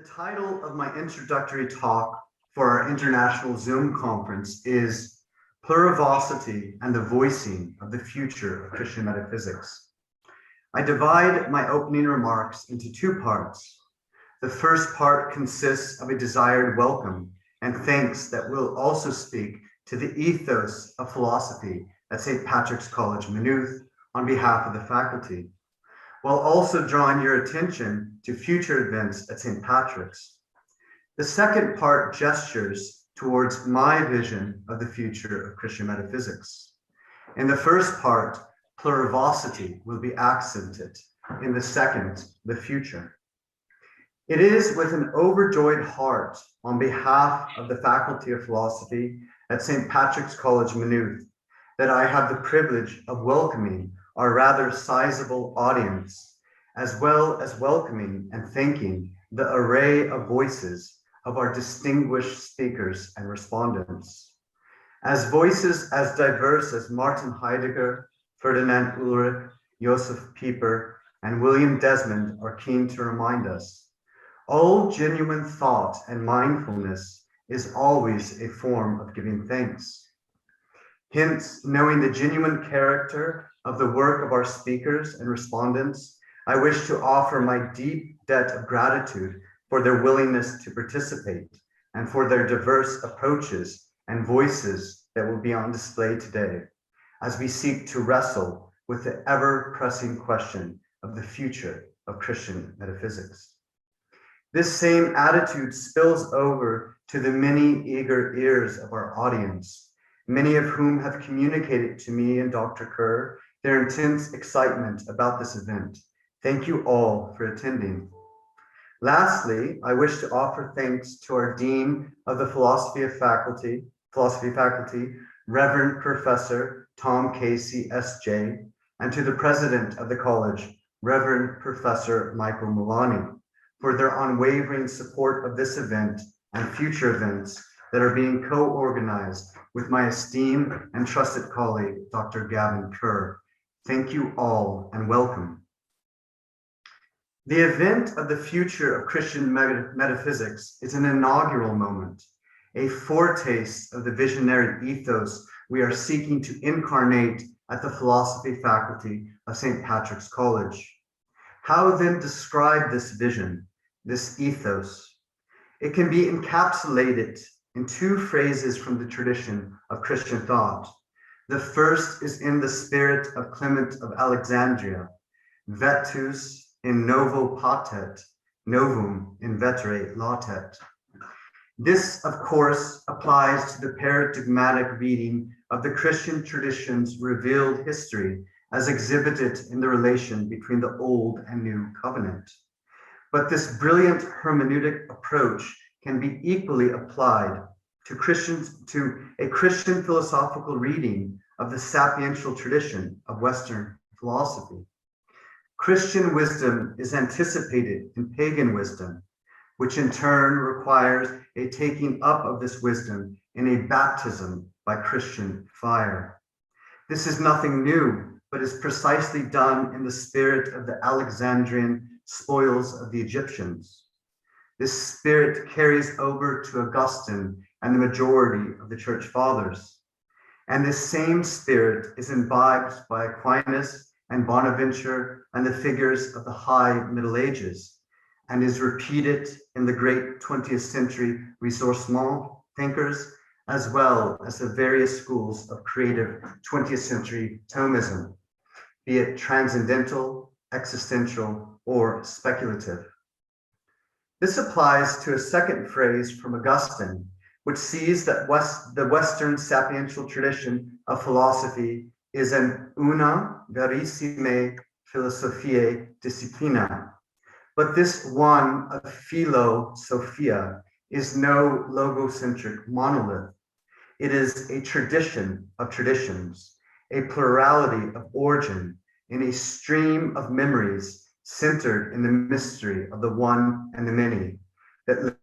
The title of my introductory talk for our international Zoom conference is Plurivocity and the Voicing of the Future of Christian Metaphysics. I divide my opening remarks into two parts. The first part consists of a desired welcome and thanks that will also speak to the ethos of philosophy at St. Patrick's College, Maynooth, on behalf of the faculty, while also drawing your attention to future events at St. Patrick's. The second part gestures towards my vision of the future of Christian metaphysics. In the first part, plurivocity will be accented. In the second, the future. It is with an overjoyed heart on behalf of the Faculty of Philosophy at St. Patrick's College, Maynooth, that I have the privilege of welcoming our rather sizable audience, as well as welcoming and thanking the array of voices of our distinguished speakers and respondents. As voices as diverse as Martin Heidegger, Ferdinand Ulrich, Joseph Pieper, and William Desmond are keen to remind us, all genuine thought and mindfulness is always a form of giving thanks. Hence, knowing the genuine character of the work of our speakers and respondents, I wish to offer my deep debt of gratitude for their willingness to participate and for their diverse approaches and voices that will be on display today as we seek to wrestle with the ever-pressing question of the future of Christian metaphysics. This same attitude spills over to the many eager ears of our audience, many of whom have communicated to me and Dr. Kerr their intense excitement about this event. Thank you all for attending. Lastly, I wish to offer thanks to our Dean of the Philosophy Faculty, Reverend Professor Tom Casey, S.J., and to the President of the College, Reverend Professor Michael Milani, for their unwavering support of this event and future events that are being co-organized with my esteemed and trusted colleague, Dr. Gavin Kerr. Thank you all and welcome. The event of the future of Christian metaphysics is an inaugural moment, a foretaste of the visionary ethos we are seeking to incarnate at the Philosophy Faculty of St. Patrick's College. How then describe this vision, this ethos? It can be encapsulated in two phrases from the tradition of Christian thought. The first is in the spirit of Clement of Alexandria, vetus in novo patet, novum in vetere latet. This, of course, applies to the paradigmatic reading of the Christian tradition's revealed history as exhibited in the relation between the Old and New Covenant. But this brilliant hermeneutic approach can be equally applied to a Christian philosophical reading of the sapiential tradition of Western philosophy. Christian wisdom is anticipated in pagan wisdom, which in turn requires a taking up of this wisdom in a baptism by Christian fire. This is nothing new, but is precisely done in the spirit of the Alexandrian spoils of the Egyptians. This spirit carries over to Augustine and the majority of the church fathers. And this same spirit is imbibed by Aquinas and Bonaventure and the figures of the high Middle Ages, and is repeated in the great 20th century ressourcement thinkers, as well as the various schools of creative 20th century Thomism, be it transcendental, existential, or speculative. This applies to a second phrase from Augustine, which sees that the Western sapiential tradition of philosophy is an una verissime philosophiae disciplina. But this one of philosophia is no logocentric monolith. It is a tradition of traditions, a plurality of origin in a stream of memories centered in the mystery of the one and the many that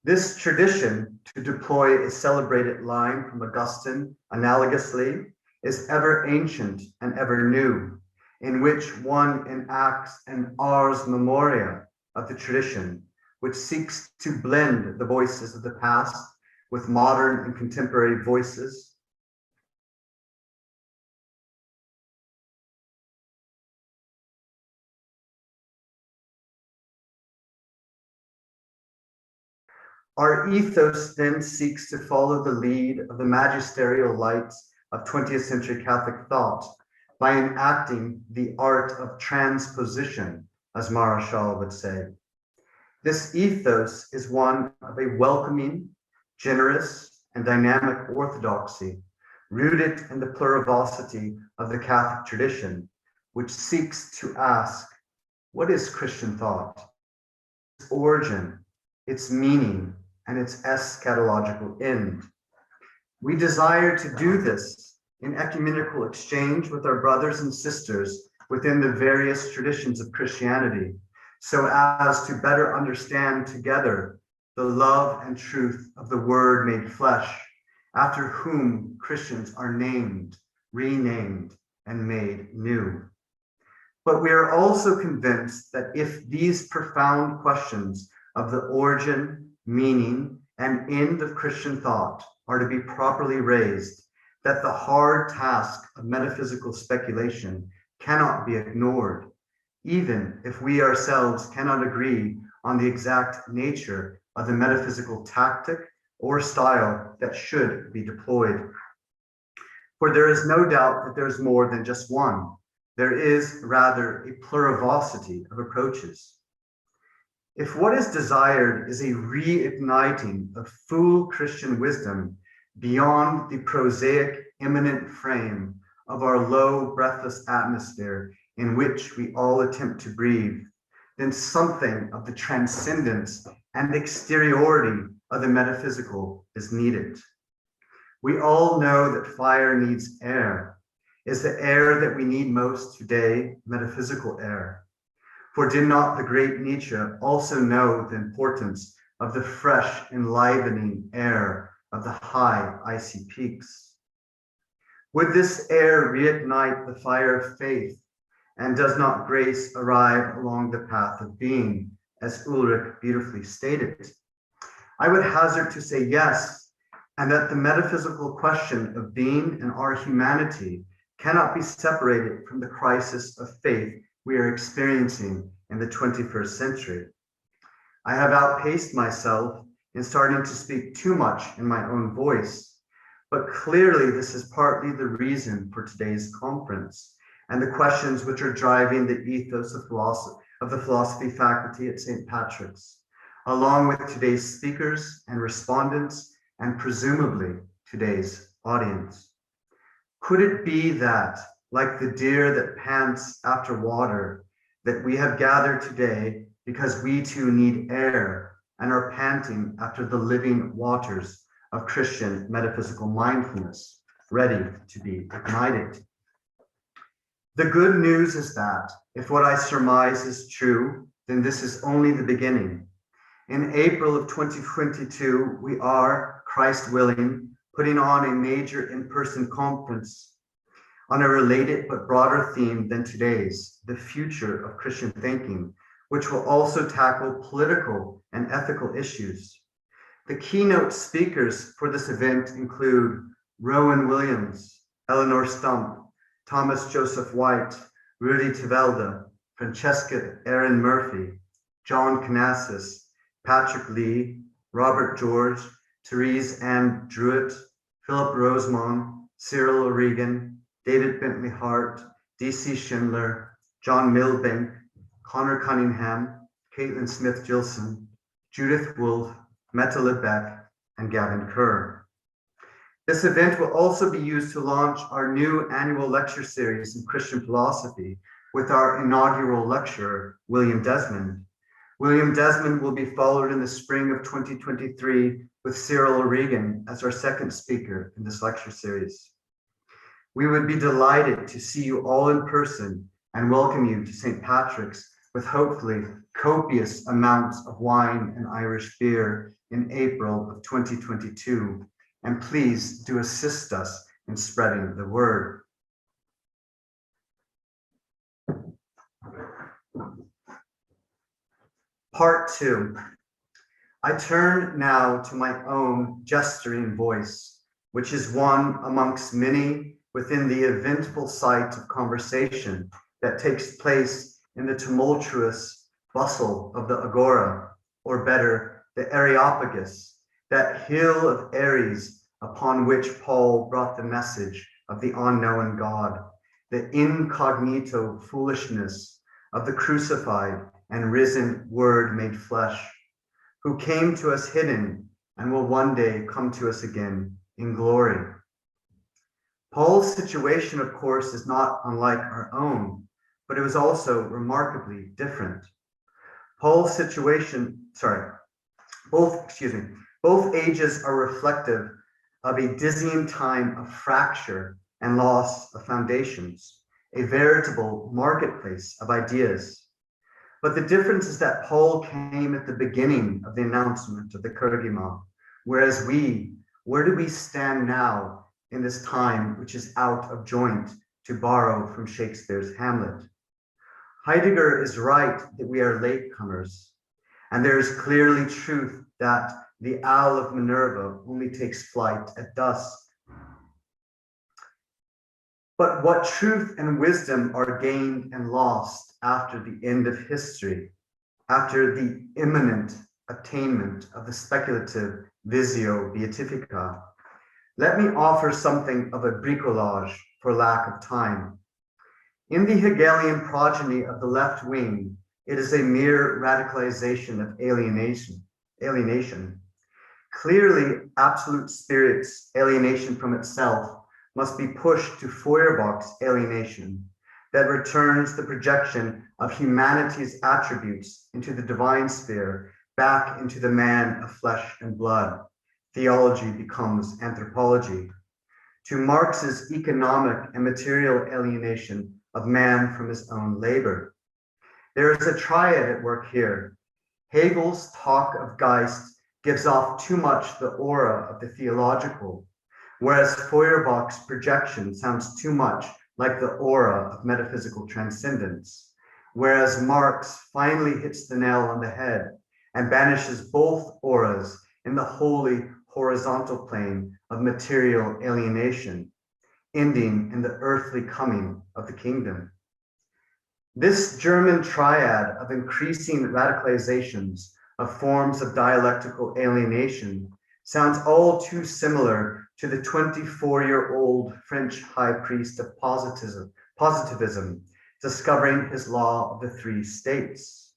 This tradition, to deploy a celebrated line from Augustine analogously, is ever ancient and ever new, in which one enacts an ars memoria of the tradition, which seeks to blend the voices of the past with modern and contemporary voices. Our ethos then seeks to follow the lead of the magisterial lights of 20th century Catholic thought by enacting the art of transposition, as Marshall would say. This ethos is one of a welcoming, generous, and dynamic orthodoxy, rooted in the plurality of the Catholic tradition, which seeks to ask, what is Christian thought? Its origin, its meaning, and its eschatological end. We desire to do this in ecumenical exchange with our brothers and sisters within the various traditions of Christianity, so as to better understand together the love and truth of the Word made flesh, after whom Christians are named, renamed, and made new. But we are also convinced that if these profound questions of the origin, meaning, and end of Christian thought are to be properly raised, that the hard task of metaphysical speculation cannot be ignored, even if we ourselves cannot agree on the exact nature of the metaphysical tactic or style that should be deployed. For there is no doubt that there is more than just one. There is rather a plurality of approaches. If what is desired is a reigniting of full Christian wisdom beyond the prosaic immanent frame of our low, breathless atmosphere in which we all attempt to breathe, then something of the transcendence and exteriority of the metaphysical is needed. We all know that fire needs air. Is the air that we need most today metaphysical air? For did not the great Nietzsche also know the importance of the fresh, enlivening air of the high, icy peaks? Would this air reignite the fire of faith? And does not grace arrive along the path of being, as Ulrich beautifully stated? I would hazard to say yes, and that the metaphysical question of being and our humanity cannot be separated from the crisis of faith we are experiencing in the 21st century. I have outpaced myself in starting to speak too much in my own voice, but clearly this is partly the reason for today's conference and the questions which are driving the ethos of the philosophy faculty at St. Patrick's, along with today's speakers and respondents, and presumably today's audience. Could it be that, like the deer that pants after water, that we have gathered today because we too need air and are panting after the living waters of Christian metaphysical mindfulness, ready to be ignited? The good news is that if what I surmise is true, then this is only the beginning. In April of 2022, we are, Christ willing, putting on a major in-person conference on a related but broader theme than today's, the future of Christian thinking, which will also tackle political and ethical issues. The keynote speakers for this event include Rowan Williams, Eleanor Stump, Thomas Joseph White, Rudy Tevelde, Francesca Erin Murphy, John Canassis, Patrick Lee, Robert George, Therese Ann Druitt, Philip Rosemond, Cyril O'Regan, David Bentley Hart, D.C. Schindler, John Milbank, Connor Cunningham, Caitlin Smith-Gilson, Judith Wolfe, Mette Lebeck, and Gavin Kerr. This event will also be used to launch our new annual lecture series in Christian philosophy with our inaugural lecturer, William Desmond. William Desmond will be followed in the spring of 2023 with Cyril O'Regan as our second speaker in this lecture series. We would be delighted to see you all in person and welcome you to St. Patrick's with hopefully copious amounts of wine and Irish beer in April of 2022, and please do assist us in spreading the word. Part 2. I turn now to my own gesturing voice, which is one amongst many within the eventful site of conversation that takes place in the tumultuous bustle of the agora, or better, the Areopagus, that hill of Ares upon which Paul brought the message of the unknown God, the incognito foolishness of the crucified and risen Word made flesh, who came to us hidden and will one day come to us again in glory. Paul's situation, of course, is not unlike our own, but it was also remarkably different. Both ages are reflective of a dizzying time of fracture and loss of foundations, a veritable marketplace of ideas. But the difference is that Paul came at the beginning of the announcement of the Kerygma, whereas where do we stand now in this time which is out of joint, to borrow from Shakespeare's Hamlet? Heidegger is right that we are latecomers, and there is clearly truth that the owl of Minerva only takes flight at dusk. But what truth and wisdom are gained and lost after the end of history, after the imminent attainment of the speculative visio beatifica? Let me offer something of a bricolage for lack of time. In the Hegelian progeny of the left wing, it is a mere radicalization of alienation. Clearly, absolute spirit's alienation from itself must be pushed to Feuerbach's alienation that returns the projection of humanity's attributes into the divine sphere back into the man of flesh and blood. Theology becomes anthropology. To Marx's economic and material alienation of man from his own labor. There is a triad at work here. Hegel's talk of Geist gives off too much the aura of the theological, whereas Feuerbach's projection sounds too much like the aura of metaphysical transcendence, whereas Marx finally hits the nail on the head and banishes both auras in the holy horizontal plane of material alienation, ending in the earthly coming of the kingdom. This German triad of increasing radicalizations of forms of dialectical alienation sounds all too similar to the 24-year-old French high priest of positivism discovering his law of the three states.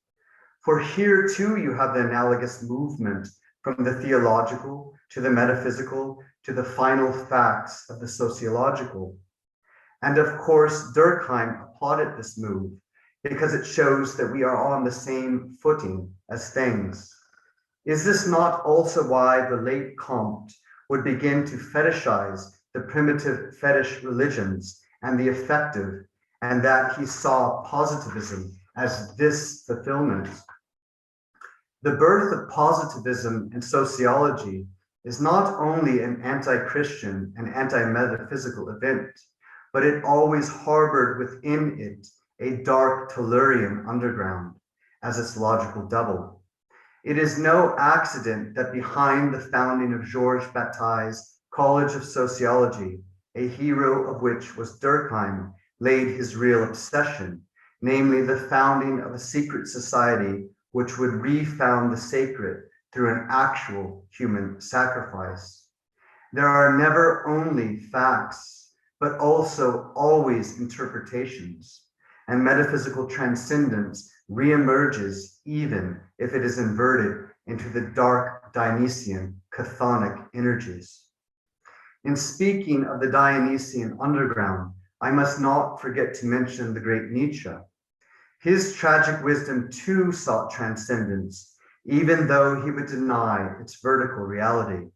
For here too you have the analogous movement from the theological to the metaphysical to the final facts of the sociological. And of course, Durkheim applauded this move because it shows that we are on the same footing as things. Is this not also why the late Comte would begin to fetishize the primitive fetish religions and the affective, and that he saw positivism as this fulfillment? The birth of positivism in sociology is not only an anti-Christian and anti-metaphysical event, but it always harbored within it a dark Tellurian underground as its logical double. It is no accident that behind the founding of Georges Bataille's College of Sociology, a hero of which was Durkheim, laid his real obsession, namely the founding of a secret society which would refound the sacred through an actual human sacrifice. There are never only facts, but also always interpretations, and metaphysical transcendence reemerges even if it is inverted into the dark Dionysian chthonic energies. In speaking of the Dionysian underground, I must not forget to mention the great Nietzsche. His tragic wisdom too sought transcendence, even though he would deny its vertical reality.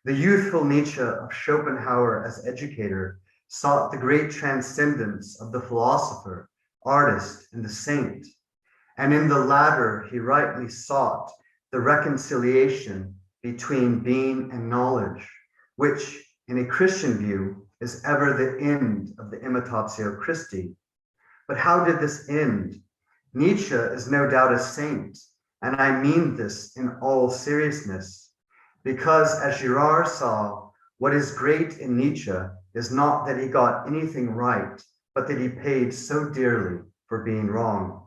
The youthful Nietzsche of Schopenhauer as educator sought the great transcendence of the philosopher, artist, and the saint. and in the latter he rightly sought the reconciliation between being and knowledge, which in a Christian view is ever the end of the Imitatio Christi. But how did this end? Nietzsche is no doubt a saint, and I mean this in all seriousness, because as Girard saw, what is great in Nietzsche is not that he got anything right, but that he paid so dearly for being wrong.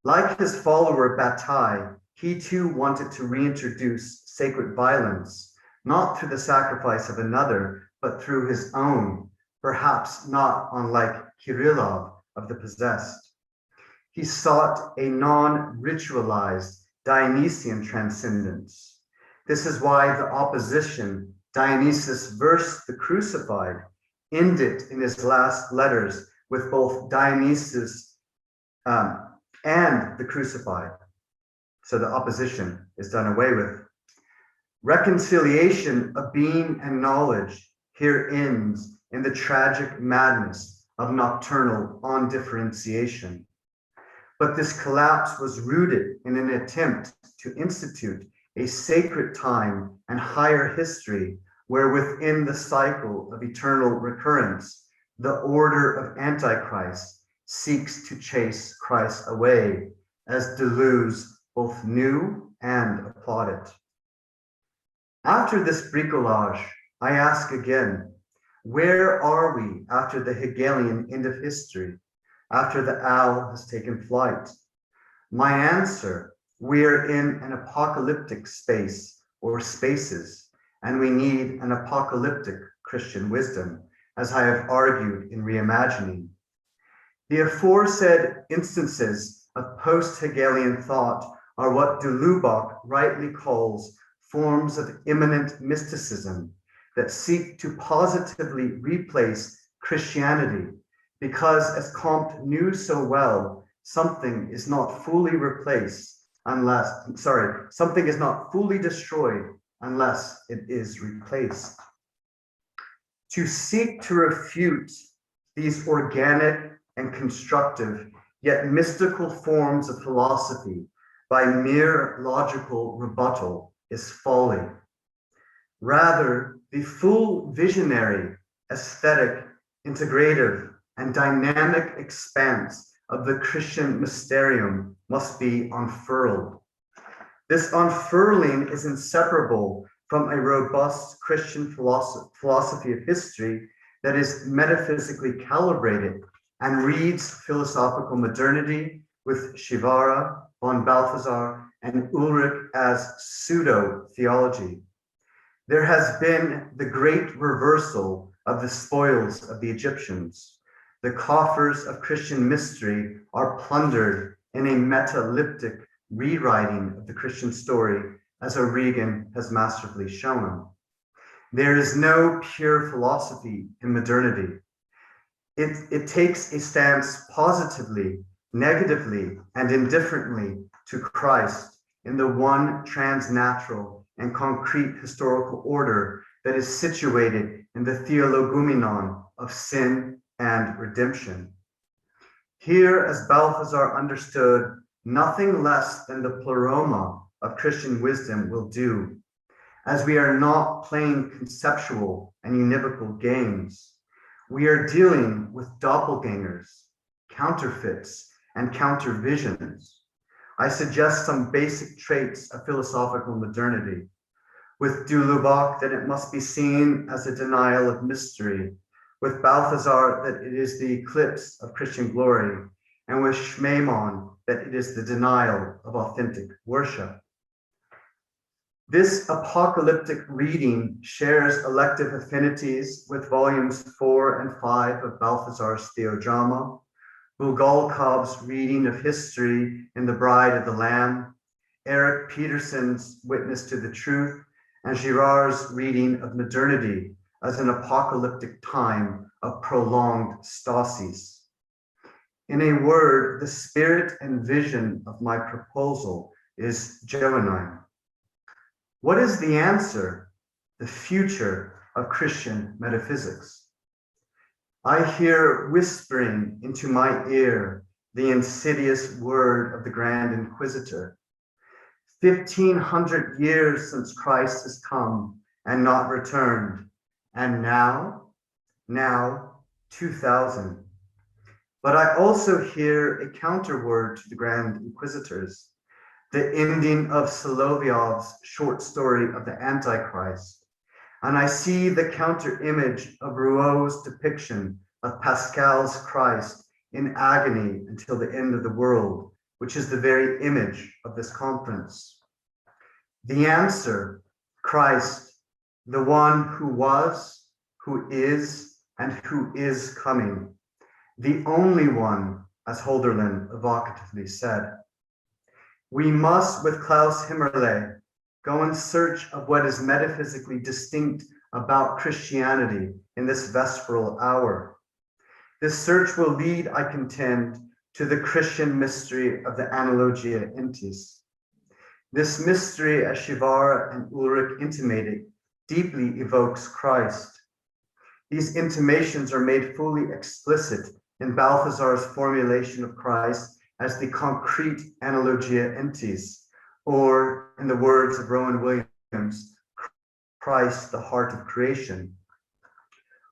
Like his follower Bataille, he too wanted to reintroduce sacred violence, not through the sacrifice of another, but through his own, perhaps not unlike Kirillov of the possessed. He sought a non-ritualized Dionysian transcendence. This is why the opposition, Dionysus versus the crucified, ended in his last letters with both Dionysus and the crucified. So the opposition is done away with. Reconciliation of being and knowledge here ends in the tragic madness of nocturnal undifferentiation. But this collapse was rooted in an attempt to institute a sacred time and higher history where within the cycle of eternal recurrence, the order of Antichrist seeks to chase Christ away, as Deleuze both knew and applauded. After this bricolage, I ask again, where are we after the Hegelian end of history, after the owl has taken flight? My answer, we're in an apocalyptic space or spaces, and we need an apocalyptic Christian wisdom, as I have argued in Reimagining. The aforesaid instances of post-Hegelian thought are what de Lubac rightly calls forms of immanent mysticism that seek to positively replace Christianity, because as Comte knew so well, something is not fully destroyed unless it is replaced. To seek to refute these organic and constructive, yet mystical forms of philosophy by mere logical rebuttal is folly. Rather, the full visionary, aesthetic, integrative, and dynamic expanse of the Christian mysterium must be unfurled. This unfurling is inseparable from a robust Christian philosophy of history that is metaphysically calibrated and reads philosophical modernity with Shivara, von Balthasar, and Ulrich as pseudo-theology. There has been the great reversal of the spoils of the Egyptians. The coffers of Christian mystery are plundered in a metaleptic rewriting of the Christian story, as O'Regan has masterfully shown. There is no pure philosophy in modernity. It takes a stance positively, negatively, and indifferently to Christ in the one transnatural and concrete historical order that is situated in the theologumenon of sin and redemption. Here, as Balthasar understood, nothing less than the pleroma of Christian wisdom will do, as we are not playing conceptual and univocal games. We are dealing with doppelgangers, counterfeits, and countervisions. I suggest some basic traits of philosophical modernity. With de Lubac, that it must be seen as a denial of mystery. With Balthasar, that it is the eclipse of Christian glory. And with Schmemann, that it is the denial of authentic worship. This apocalyptic reading shares elective affinities with volumes 4 and 5 of Balthasar's Theodrama, Bulgakov's reading of history in The Bride of the Lamb, Eric Peterson's Witness to the Truth, and Girard's reading of modernity as an apocalyptic time of prolonged stasis. In a word, the spirit and vision of my proposal is Johannine. What is the answer? The future of Christian metaphysics. I hear whispering into my ear the insidious word of the Grand Inquisitor. 1,500 years since Christ has come and not returned, and now 2,000. But I also hear a counterword to the Grand Inquisitors, the ending of Solovyov's short story of the Antichrist. And I see the counter image of Rouault's depiction of Pascal's Christ in agony until the end of the world, which is the very image of this conference. The answer, Christ, the one who was, who is, and who is coming. The only one, as Holderlin evocatively said. We must, with Klaus Himmerle, go in search of what is metaphysically distinct about Christianity in this vesperal hour. This search will lead, I contend, to the Christian mystery of the Analogia Entis. This mystery, as Shivara and Ulrich intimated, deeply evokes Christ. These intimations are made fully explicit in Balthasar's formulation of Christ as the concrete Analogia Entis, or in the words of Rowan Williams, Christ, the heart of creation.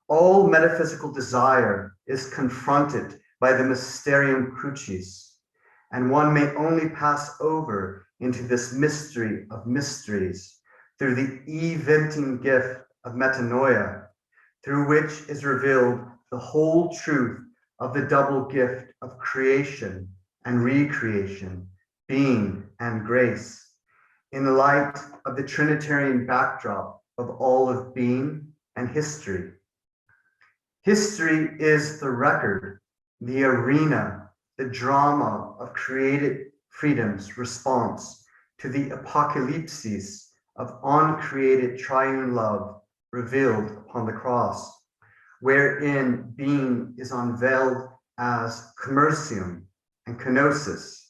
All metaphysical desire is confronted by the Mysterium Crucis, and one may only pass over into this mystery of mysteries through the eventing gift of metanoia, through which is revealed the whole truth of the double gift of creation and recreation, being and grace, in the light of the Trinitarian backdrop of all of being and history. History is the record, the arena, the drama of created freedom's response to the apocalypses of uncreated triune love revealed upon the cross, wherein being is unveiled as commercium and kenosis,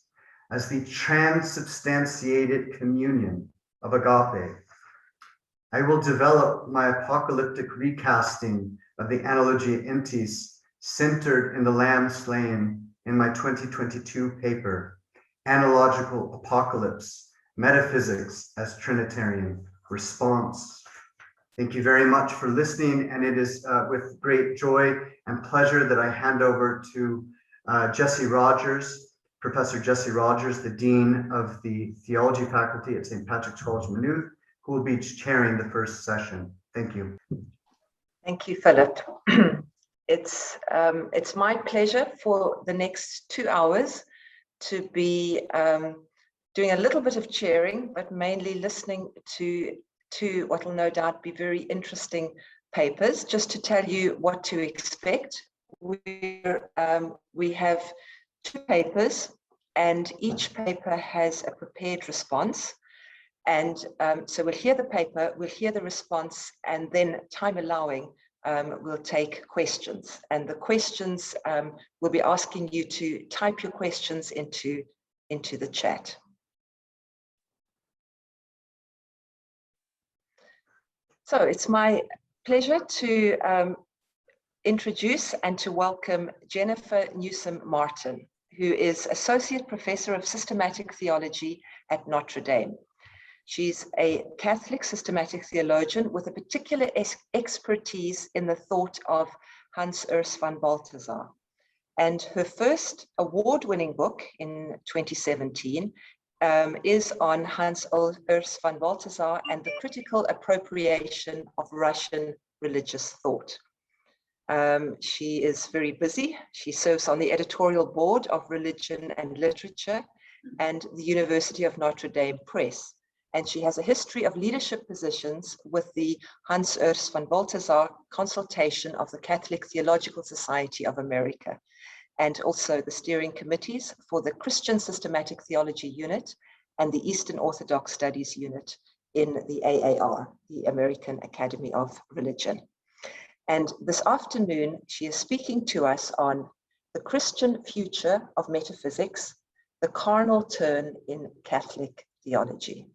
as the transubstantiated communion of agape. I will develop my apocalyptic recasting of the Analogia Entis centered in the Lamb slain in my 2022 paper, Analogical Apocalypse, Metaphysics as Trinitarian Response. Thank you very much for listening, and it is with great joy and pleasure that I hand over to Jesse Rogers, Professor Jesse Rogers, the Dean of the Theology Faculty at St. Patrick's College, Maynooth, who will be chairing the first session. Thank you. Thank you, Philip. It's my pleasure for the next 2 hours to be doing a little bit of chairing, but mainly listening to what will no doubt be very interesting papers. Just to tell you what to expect, we have 2 papers, and each paper has a prepared response. And so we'll hear the paper, we'll hear the response, and then, time allowing, we'll take questions. And the questions, we'll be asking you to type your questions into the chat. So it's my pleasure to introduce and to welcome Jennifer Newsom-Martin, who is Associate Professor of Systematic Theology at Notre Dame. She's a Catholic systematic theologian with a particular expertise in the thought of Hans Urs von Balthasar. And her first award-winning book in 2017 is on Hans Urs von Balthasar and the critical appropriation of Russian religious thought. She is very busy. She serves on the editorial board of Religion and Literature and the University of Notre Dame Press. And she has a history of leadership positions with the Hans Urs von Balthasar Consultation of the Catholic Theological Society of America, and also the steering committees for the Christian Systematic Theology Unit and the Eastern Orthodox Studies Unit in the AAR, the American Academy of Religion. And this afternoon, she is speaking to us on the Christian future of metaphysics, the carnal turn in Catholic theology.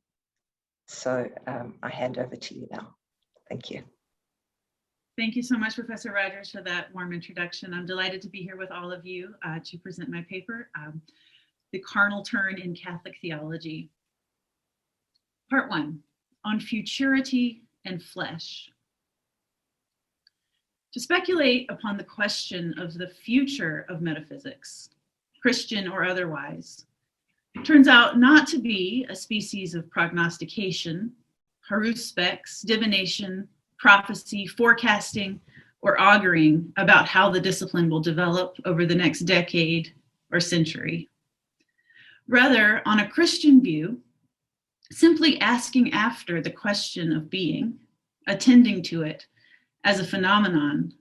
So I hand over to you now. Thank you. Thank you so much, Professor Rogers, for that warm introduction. I'm delighted to be here with all of you to present my paper, The Carnal Turn in Catholic Theology. Part 1, on futurity and flesh. To speculate upon the question of the future of metaphysics, Christian or otherwise, turns out not to be a species of prognostication, haruspex, divination, prophecy, forecasting, or auguring about how the discipline will develop over the next decade or century. Rather, on a Christian view, simply asking after the question of being, attending to it as a phenomenon,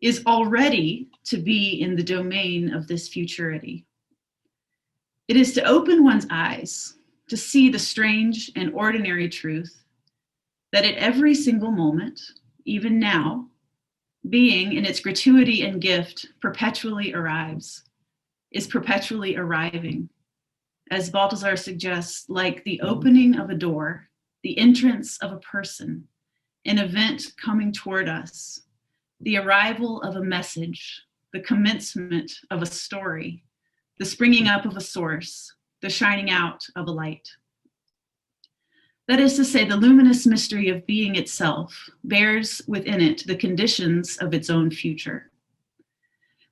is already to be in the domain of this futurity. It is to open one's eyes to see the strange and ordinary truth that at every single moment, even now, being in its gratuity and gift perpetually arrives, is perpetually arriving. As Balthasar suggests, like the opening of a door, the entrance of a person, an event coming toward us, the arrival of a message, the commencement of a story, the springing up of a source, the shining out of a light. That is to say, the luminous mystery of being itself bears within it the conditions of its own future.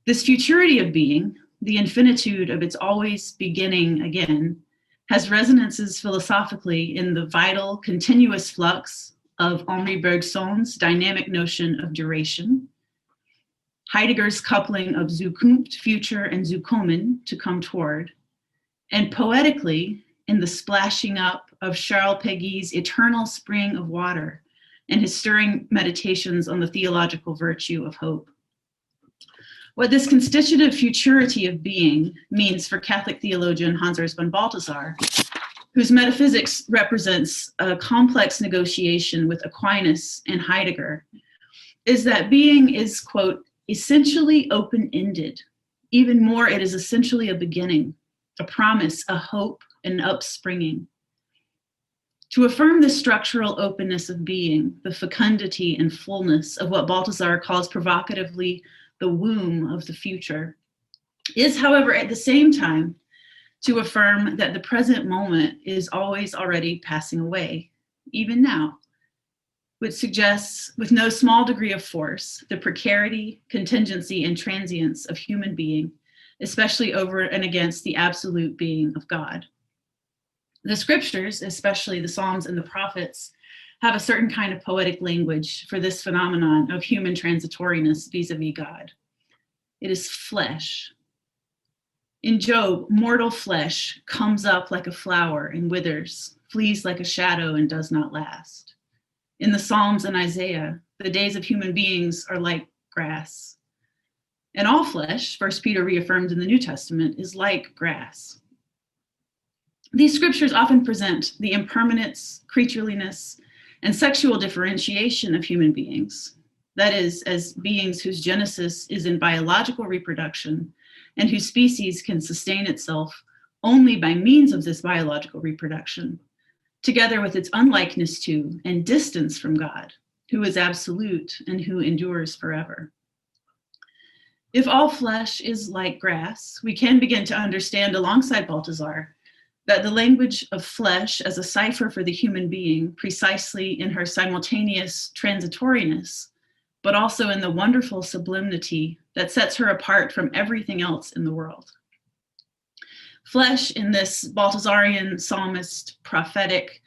This futurity of being, the infinitude of its always beginning again, has resonances philosophically in the vital, continuous flux of Henri Bergson's dynamic notion of duration, Heidegger's coupling of Zukunft, future, and Zukommen, to come toward, and poetically in the splashing up of Charles Péguy's eternal spring of water and his stirring meditations on the theological virtue of hope. What this constitutive futurity of being means for Catholic theologian Hans Urs von Balthasar, whose metaphysics represents a complex negotiation with Aquinas and Heidegger, is that being is, quote, essentially open-ended. Even more, it is essentially a beginning, a promise, a hope, an upspringing. To affirm the structural openness of being, the fecundity and fullness of what Balthasar calls provocatively the womb of the future, is, however, at the same time, to affirm that the present moment is always already passing away, even now, which suggests, with no small degree of force, the precarity, contingency, and transience of human being, especially over and against the absolute being of God. The scriptures, especially the Psalms and the prophets, have a certain kind of poetic language for this phenomenon of human transitoriness vis-a-vis God. It is flesh. In Job, mortal flesh comes up like a flower and withers, flees like a shadow and does not last. In the Psalms and Isaiah, the days of human beings are like grass. And all flesh, 1 Peter reaffirmed in the New Testament, is like grass. These scriptures often present the impermanence, creatureliness, and sexual differentiation of human beings. That is, as beings whose genesis is in biological reproduction and whose species can sustain itself only by means of this biological reproduction, together with its unlikeness to and distance from God, who is absolute and who endures forever. If all flesh is like grass, we can begin to understand alongside Balthasar that the language of flesh as a cipher for the human being, precisely in her simultaneous transitoriness, but also in the wonderful sublimity that sets her apart from everything else in the world. Flesh in this Balthasarian, psalmist, prophetic,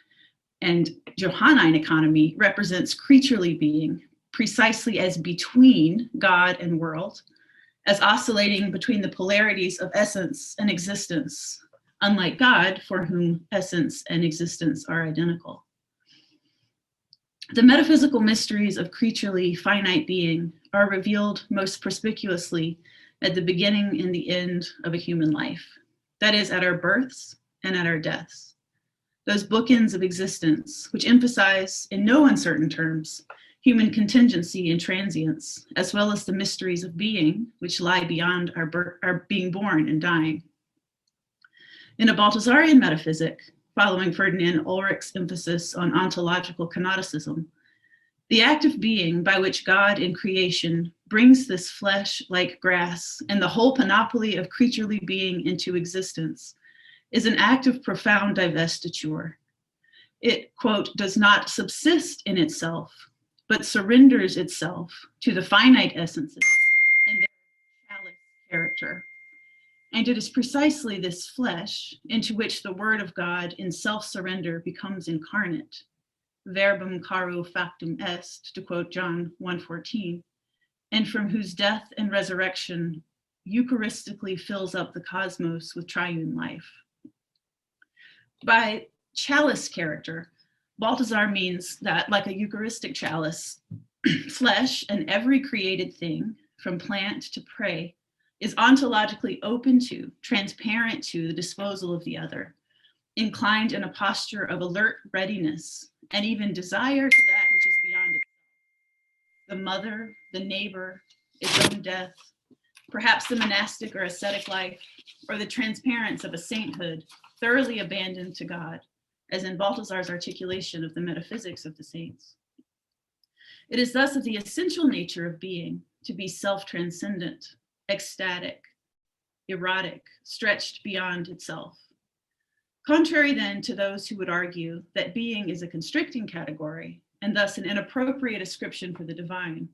and Johannine economy represents creaturely being, precisely as between God and world, as oscillating between the polarities of essence and existence, unlike God, for whom essence and existence are identical. The metaphysical mysteries of creaturely finite being are revealed most conspicuously at the beginning and the end of a human life. That is, at our births and at our deaths. Those bookends of existence, which emphasize, in no uncertain terms, human contingency and transience, as well as the mysteries of being, which lie beyond our being born and dying. In a Balthasarian metaphysic, following Ferdinand Ulrich's emphasis on ontological canonicism, The act of being by which God in creation brings this flesh like grass and the whole panoply of creaturely being into existence is an act of profound divestiture. It, quote, does not subsist in itself, but surrenders itself to the finite essences and their chalice character. And it is precisely this flesh into which the word of God in self-surrender becomes incarnate. Verbum caro factum est, to quote John 1:14, and from whose death and resurrection Eucharistically fills up the cosmos with triune life. By chalice character, Balthasar means that, like a Eucharistic chalice, flesh and every created thing, from plant to prey, is ontologically open to, transparent to the disposal of the other, inclined in a posture of alert readiness and even desire to that which is beyond itself. The mother, the neighbor, its own death, perhaps the monastic or ascetic life, or the transparence of a sainthood thoroughly abandoned to God, as in Balthasar's articulation of the metaphysics of the saints. It is thus of the essential nature of being to be self-transcendent, ecstatic, erotic, stretched beyond itself. Contrary then to those who would argue that being is a constricting category and thus an inappropriate ascription for the divine,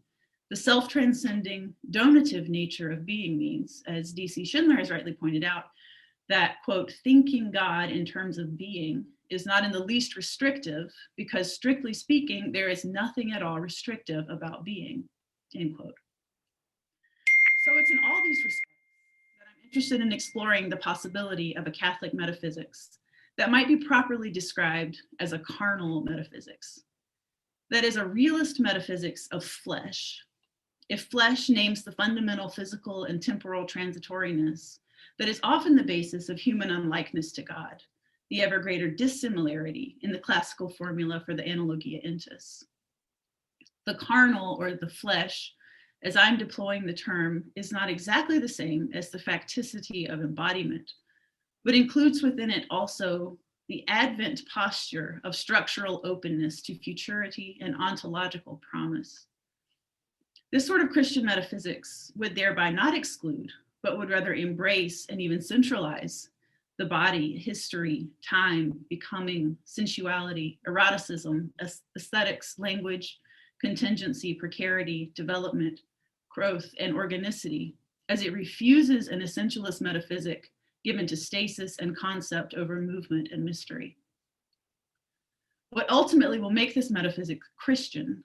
the self-transcending donative nature of being means, as D.C. Schindler has rightly pointed out, that, quote, thinking God in terms of being is not in the least restrictive because, strictly speaking, there is nothing at all restrictive about being, end quote. So it's in all these respects that I'm interested in exploring the possibility of a Catholic metaphysics that might be properly described as a carnal metaphysics. That is a realist metaphysics of flesh. If flesh names the fundamental physical and temporal transitoriness that is often the basis of human unlikeness to God, the ever greater dissimilarity in the classical formula for the analogia entis. The carnal, or the flesh, as I'm deploying the term, is not exactly the same as the facticity of embodiment, but includes within it also the advent posture of structural openness to futurity and ontological promise. This sort of Christian metaphysics would thereby not exclude, but would rather embrace and even centralize the body, history, time, becoming, sensuality, eroticism, aesthetics, language, contingency, precarity, development, growth, and organicity, as it refuses an essentialist metaphysic given to stasis and concept over movement and mystery. What ultimately will make this metaphysic Christian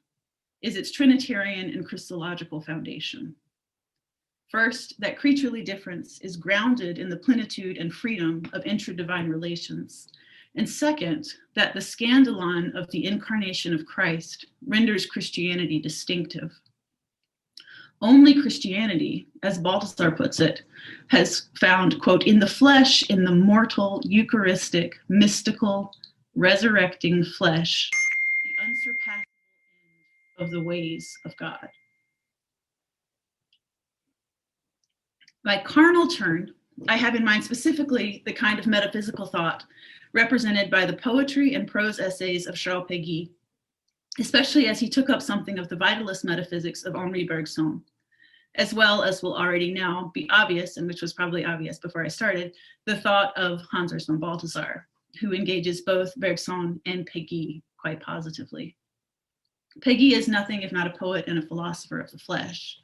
is its Trinitarian and Christological foundation. First, that creaturely difference is grounded in the plenitude and freedom of intra-divine relations. And second, that the scandalon of the incarnation of Christ renders Christianity distinctive. Only Christianity, as Balthasar puts it, has found, quote, in the flesh, in the mortal, Eucharistic, mystical, resurrecting flesh, the unsurpassable end of the ways of God. By carnal turn, I have in mind specifically the kind of metaphysical thought represented by the poetry and prose essays of Charles Péguy, especially as he took up something of the vitalist metaphysics of Henri Bergson, as well as will already now be obvious, and which was probably obvious before I started, the thought of Hans Urs von Balthasar, who engages both Bergson and Péguy quite positively. Péguy is nothing if not a poet and a philosopher of the flesh.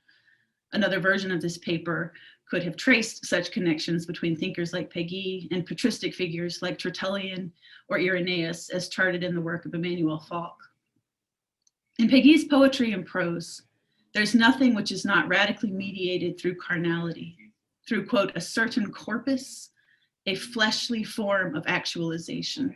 Another version of this paper could have traced such connections between thinkers like Péguy and patristic figures like Tertullian or Irenaeus, as charted in the work of Emmanuel Falk. In Péguy's poetry and prose, there's nothing which is not radically mediated through carnality, through, quote, a certain corpus, a fleshly form of actualization.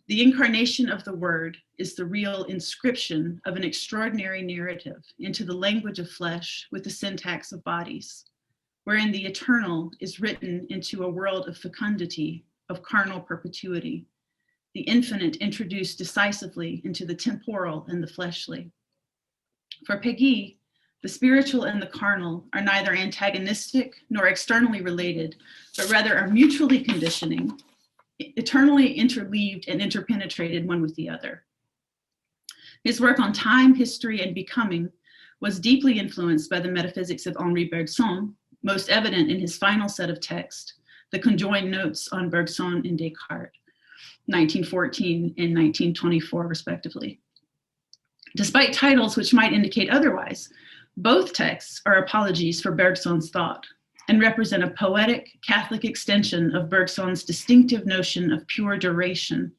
The incarnation of the word is the real inscription of an extraordinary narrative into the language of flesh with the syntax of bodies, wherein the eternal is written into a world of fecundity, of carnal perpetuity, the infinite introduced decisively into the temporal and the fleshly. For Péguy, the spiritual and the carnal are neither antagonistic nor externally related, but rather are mutually conditioning, eternally interleaved and interpenetrated one with the other. His work on time, history, and becoming was deeply influenced by the metaphysics of Henri Bergson, most evident in his final set of texts, the conjoined notes on Bergson and Descartes, 1914 and 1924, respectively. Despite titles which might indicate otherwise, both texts are apologies for Bergson's thought and represent a poetic Catholic extension of Bergson's distinctive notion of pure duration,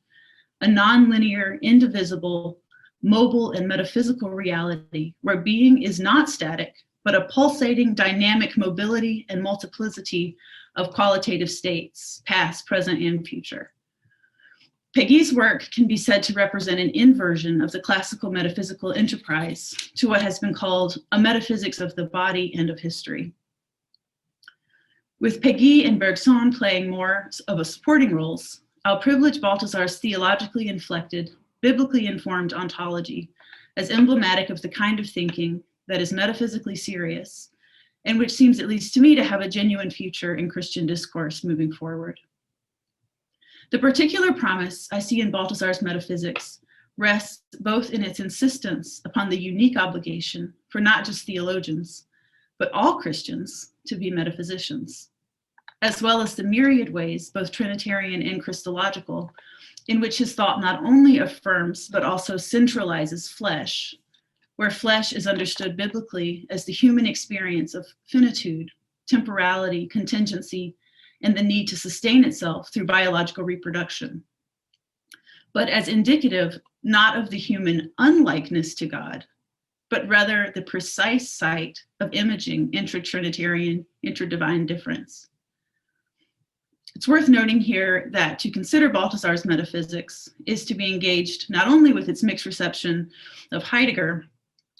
a nonlinear, indivisible, mobile, and metaphysical reality where being is not static, but a pulsating dynamic mobility and multiplicity of qualitative states, past, present, and future. Péguy's work can be said to represent an inversion of the classical metaphysical enterprise to what has been called a metaphysics of the body and of history. With Péguy and Bergson playing more of a supporting roles, I'll privilege Balthasar's theologically inflected, biblically informed ontology as emblematic of the kind of thinking that is metaphysically serious and which seems, at least to me, to have a genuine future in Christian discourse moving forward. The particular promise I see in Balthasar's metaphysics rests both in its insistence upon the unique obligation for not just theologians, but all Christians to be metaphysicians, as well as the myriad ways, both Trinitarian and Christological, in which his thought not only affirms, but also centralizes flesh, where flesh is understood biblically as the human experience of finitude, temporality, contingency, and the need to sustain itself through biological reproduction, but as indicative not of the human unlikeness to God, but rather the precise site of imaging intra-Trinitarian, intra-divine difference. It's worth noting here that to consider Balthasar's metaphysics is to be engaged not only with its mixed reception of Heidegger,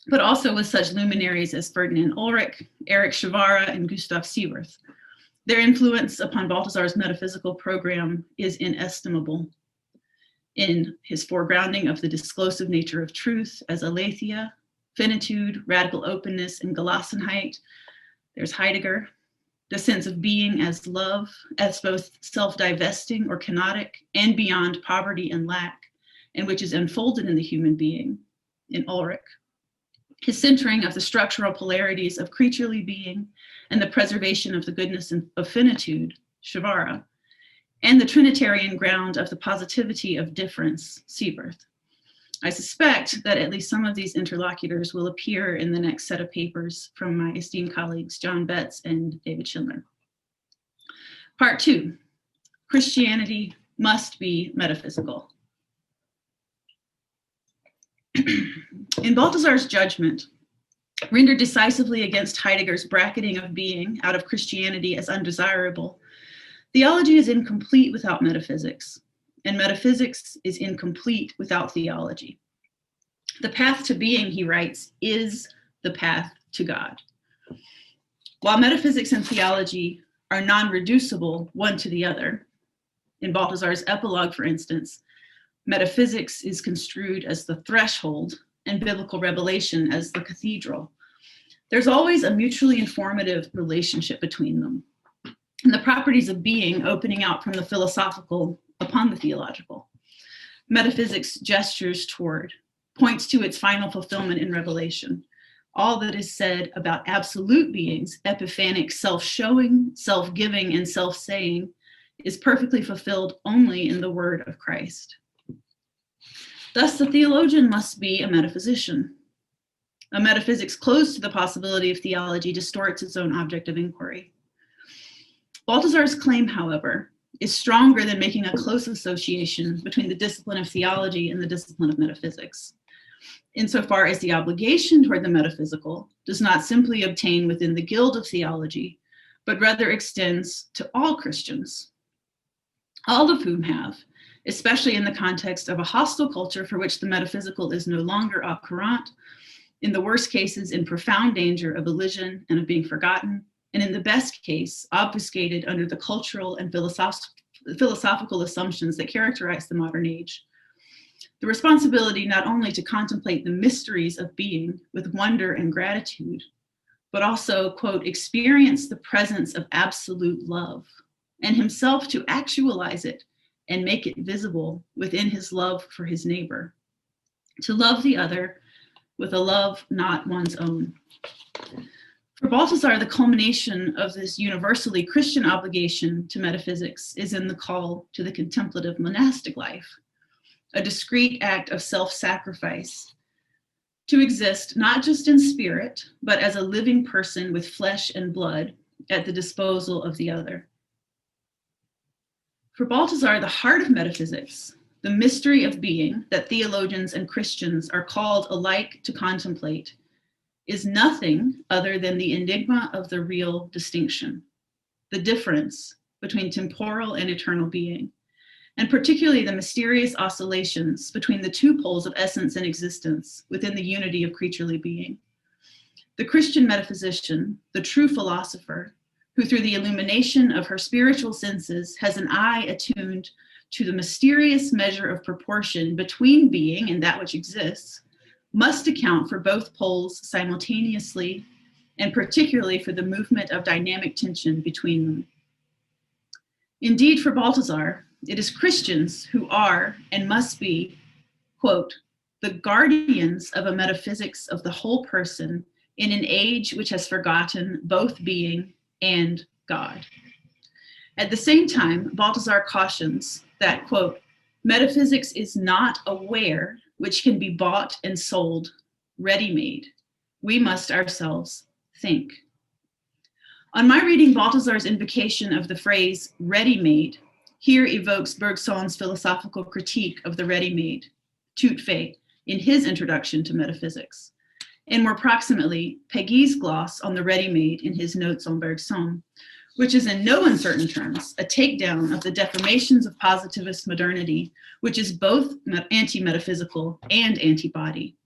but also with such luminaries as Ferdinand Ulrich, Erich Schwara, and Gustav Siewerth. Their influence upon Balthasar's metaphysical program is inestimable. In his foregrounding of the disclosive nature of truth as aletheia, finitude, radical openness, and Gelassenheit, there's Heidegger. The sense of being as love, as both self-divesting or kenotic and beyond poverty and lack, and which is unfolded in the human being, in Ulrich. His centering of the structural polarities of creaturely being and the preservation of the goodness of finitude, Schwara, and the Trinitarian ground of the positivity of difference, Siewerth. I suspect that at least some of these interlocutors will appear in the next set of papers from my esteemed colleagues, John Betts and David Schindler. Part 2, Christianity must be metaphysical. In Balthasar's judgment, rendered decisively against Heidegger's bracketing of being out of Christianity as undesirable, theology is incomplete without metaphysics, and metaphysics is incomplete without theology. The path to being, he writes, is the path to God. While metaphysics and theology are non-reducible one to the other, in Balthasar's epilogue, for instance, metaphysics is construed as the threshold and biblical revelation as the cathedral. There's always a mutually informative relationship between them, and the properties of being opening out from the philosophical upon the theological. Metaphysics gestures toward, points to its final fulfillment in revelation. All that is said about absolute beings, epiphanic, self-showing, self-giving, and self-saying, is perfectly fulfilled only in the word of Christ. Thus, the theologian must be a metaphysician. A metaphysics closed to the possibility of theology distorts its own object of inquiry. Balthasar's claim, however, is stronger than making a close association between the discipline of theology and the discipline of metaphysics, insofar as the obligation toward the metaphysical does not simply obtain within the guild of theology, but rather extends to all Christians, all of whom have, especially in the context of a hostile culture for which the metaphysical is no longer au courant, in the worst cases in profound danger of elision and of being forgotten, and in the best case, obfuscated under the cultural and philosophical assumptions that characterize the modern age. The responsibility not only to contemplate the mysteries of being with wonder and gratitude, but also, quote, experience the presence of absolute love, and himself to actualize it and make it visible within his love for his neighbor. to love the other with a love not one's own. For Balthasar, the culmination of this universally Christian obligation to metaphysics is in the call to the contemplative monastic life, a discrete act of self-sacrifice to exist not just in spirit, but as a living person with flesh and blood at the disposal of the other. For Balthasar, the heart of metaphysics, the mystery of being that theologians and Christians are called alike to contemplate, is nothing other than the enigma of the real distinction, the difference between temporal and eternal being, and particularly the mysterious oscillations between the two poles of essence and existence within the unity of creaturely being. The Christian metaphysician, the true philosopher, who through the illumination of her spiritual senses has an eye attuned to the mysterious measure of proportion between being and that which exists, must account for both poles simultaneously, and particularly for the movement of dynamic tension between them. Indeed, for Balthasar, it is Christians who are and must be, quote, the guardians of a metaphysics of the whole person in an age which has forgotten both being and God. At the same time, Balthasar cautions that, quote, metaphysics is not a ware which can be bought and sold, ready-made. We must ourselves think. On my reading Balthasar's invocation of the phrase ready-made, here evokes Bergson's philosophical critique of the ready-made, tout fait, in his introduction to metaphysics, and more proximately, Péguy's gloss on the ready-made in his notes on Bergson, which is in no uncertain terms a takedown of the deformations of positivist modernity, which is both anti-metaphysical and antibody,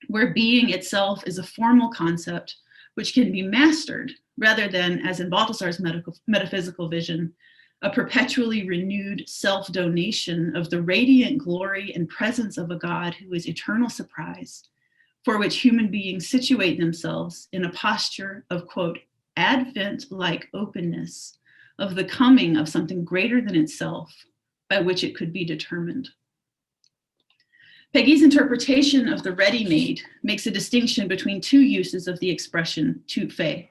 where being itself is a formal concept which can be mastered rather than, as in Balthasar's metaphysical vision, a perpetually renewed self-donation of the radiant glory and presence of a God who is eternal surprise, for which human beings situate themselves in a posture of, quote, Advent-like openness of the coming of something greater than itself by which it could be determined. Péguy's interpretation of the ready-made makes a distinction between two uses of the expression tout fait.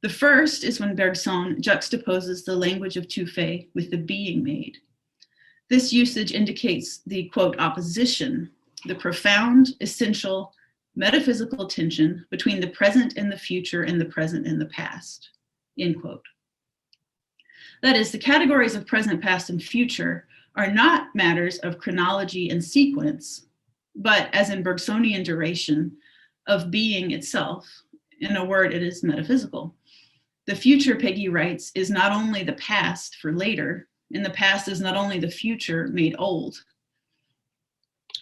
The first is when Bergson juxtaposes the language of tout fait with the being made. This usage indicates the, quote, opposition, the profound, essential, metaphysical tension between the present and the future and the present and the past, end quote. That is, the categories of present, past, and future are not matters of chronology and sequence, but as in Bergsonian duration, of being itself. In a word, it is metaphysical. The future, Péguy writes, is not only the past for later, and the past is not only the future made old.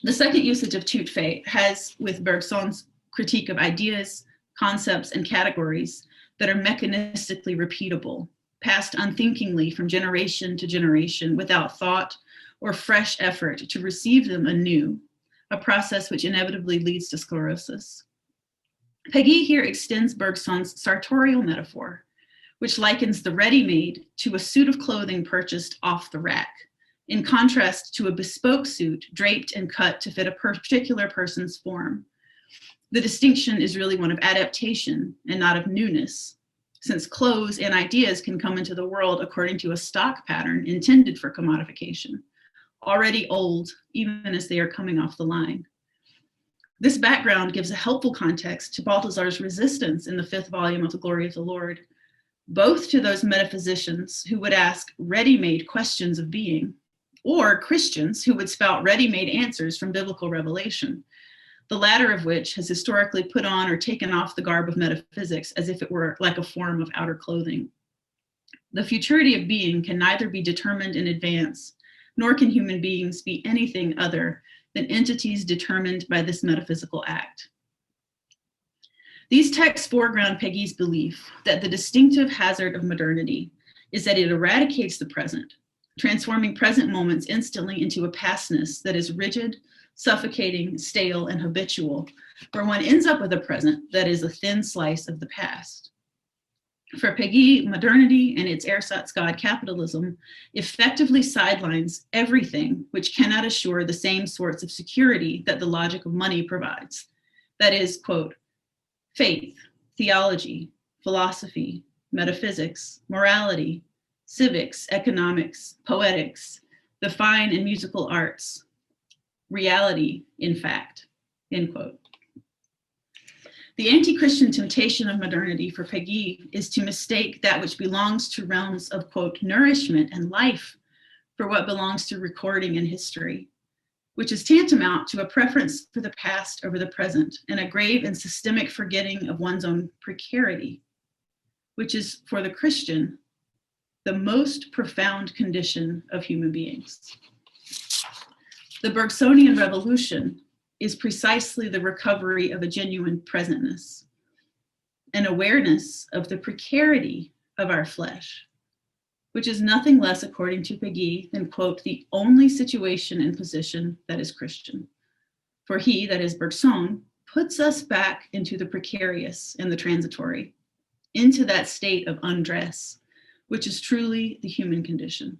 The second usage of tout fait has with Bergson's critique of ideas, concepts, and categories that are mechanistically repeatable, passed unthinkingly from generation to generation without thought or fresh effort to receive them anew, a process which inevitably leads to sclerosis. Péguy here extends Bergson's sartorial metaphor, which likens the ready-made to a suit of clothing purchased off the rack, in contrast to a bespoke suit draped and cut to fit a particular person's form. The distinction is really one of adaptation and not of newness, since clothes and ideas can come into the world according to a stock pattern intended for commodification, already old even as they are coming off the line. This background gives a helpful context to Balthasar's resistance in the 5th volume of The Glory of the Lord, both to those metaphysicians who would ask ready-made questions of being, or Christians who would spout ready-made answers from biblical revelation, the latter of which has historically put on or taken off the garb of metaphysics as if it were like a form of outer clothing. The futurity of being can neither be determined in advance, nor can human beings be anything other than entities determined by this metaphysical act. These texts foreground Péguy's belief that the distinctive hazard of modernity is that it eradicates the present, transforming present moments instantly into a pastness that is rigid, suffocating, stale, and habitual, where one ends up with a present that is a thin slice of the past. For Peggy, modernity and its ersatz god capitalism effectively sidelines everything which cannot assure the same sorts of security that the logic of money provides. That is, quote, faith, theology, philosophy, metaphysics, morality, civics, economics, poetics, the fine and musical arts, reality, in fact, end quote. The anti-Christian temptation of modernity for Peggy is to mistake that which belongs to realms of, quote, nourishment and life for what belongs to recording and history, which is tantamount to a preference for the past over the present and a grave and systemic forgetting of one's own precarity, which is, for the Christian, the most profound condition of human beings. The Bergsonian revolution is precisely the recovery of a genuine presentness, an awareness of the precarity of our flesh, which is nothing less, according to Peggy, than, quote, the only situation and position that is Christian. For he, that is Bergson, puts us back into the precarious and the transitory, into that state of undress, which is truly the human condition.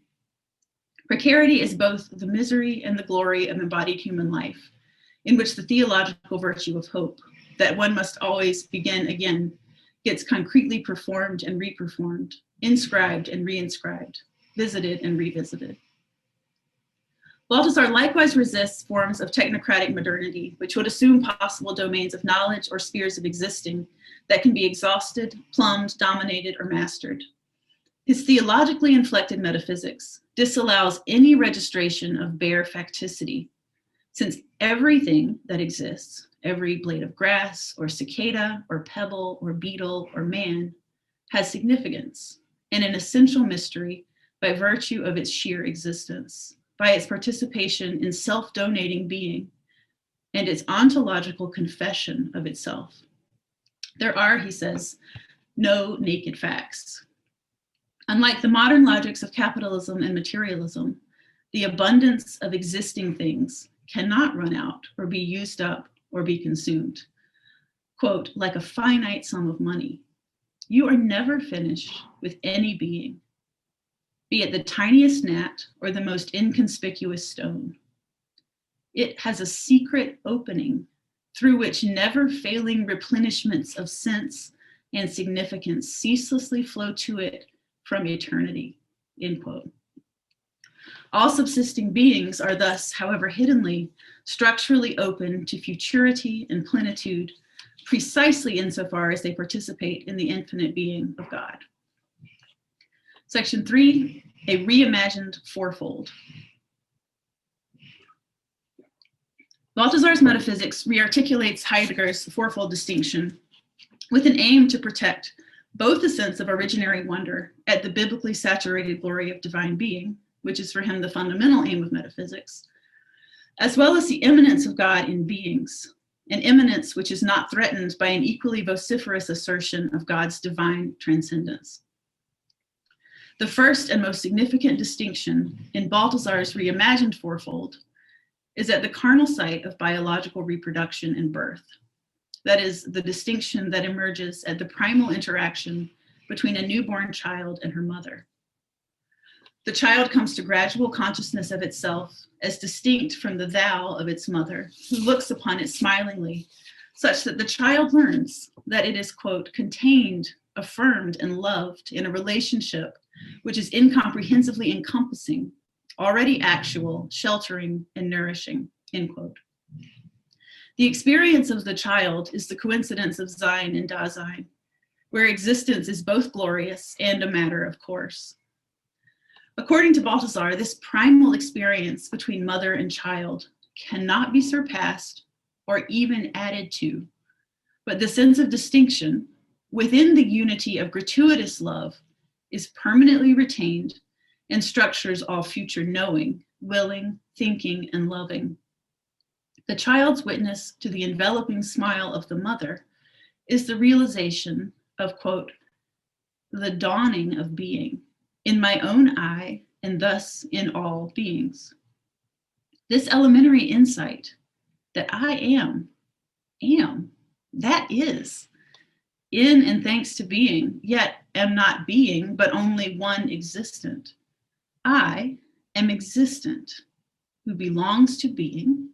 Precarity is both the misery and the glory of embodied human life, in which the theological virtue of hope, that one must always begin again, gets concretely performed and reperformed, inscribed and reinscribed, visited and revisited. Balthasar likewise resists forms of technocratic modernity, which would assume possible domains of knowledge or spheres of existing that can be exhausted, plumbed, dominated, or mastered. His theologically inflected metaphysics disallows any registration of bare facticity, since everything that exists, every blade of grass or cicada or pebble or beetle or man, has significance and an essential mystery by virtue of its sheer existence, by its participation in self-donating being and its ontological confession of itself. There are, he says, no naked facts. Unlike the modern logics of capitalism and materialism, the abundance of existing things cannot run out or be used up or be consumed. Quote, like a finite sum of money. You are never finished with any being, be it the tiniest gnat or the most inconspicuous stone. It has a secret opening through which never failing replenishments of sense and significance ceaselessly flow to it from eternity, end quote. All subsisting beings are thus, however hiddenly, structurally open to futurity and plenitude, precisely insofar as they participate in the infinite being of God. Section 3, a reimagined fourfold. Balthasar's metaphysics rearticulates Heidegger's fourfold distinction with an aim to protect both the sense of originary wonder at the biblically saturated glory of divine being, which is for him the fundamental aim of metaphysics, as well as the immanence of God in beings, an immanence which is not threatened by an equally vociferous assertion of God's divine transcendence. The first and most significant distinction in Balthasar's reimagined fourfold is at the carnal site of biological reproduction and birth. That is, the distinction that emerges at the primal interaction between a newborn child and her mother. The child comes to gradual consciousness of itself as distinct from the thou of its mother, who looks upon it smilingly, such that the child learns that it is, quote, contained, affirmed, and loved in a relationship which is incomprehensibly encompassing, already actual, sheltering, and nourishing, end quote. The experience of the child is the coincidence of Sein and Dasein, where existence is both glorious and a matter of course. According to Balthasar, this primal experience between mother and child cannot be surpassed or even added to, but the sense of distinction within the unity of gratuitous love is permanently retained and structures all future knowing, willing, thinking, and loving. The child's witness to the enveloping smile of the mother is the realization of, quote, the dawning of being in my own eye and thus in all beings. This elementary insight that I am, that is, in and thanks to being, yet am not being, but only one existent. I am existent, who belongs to being,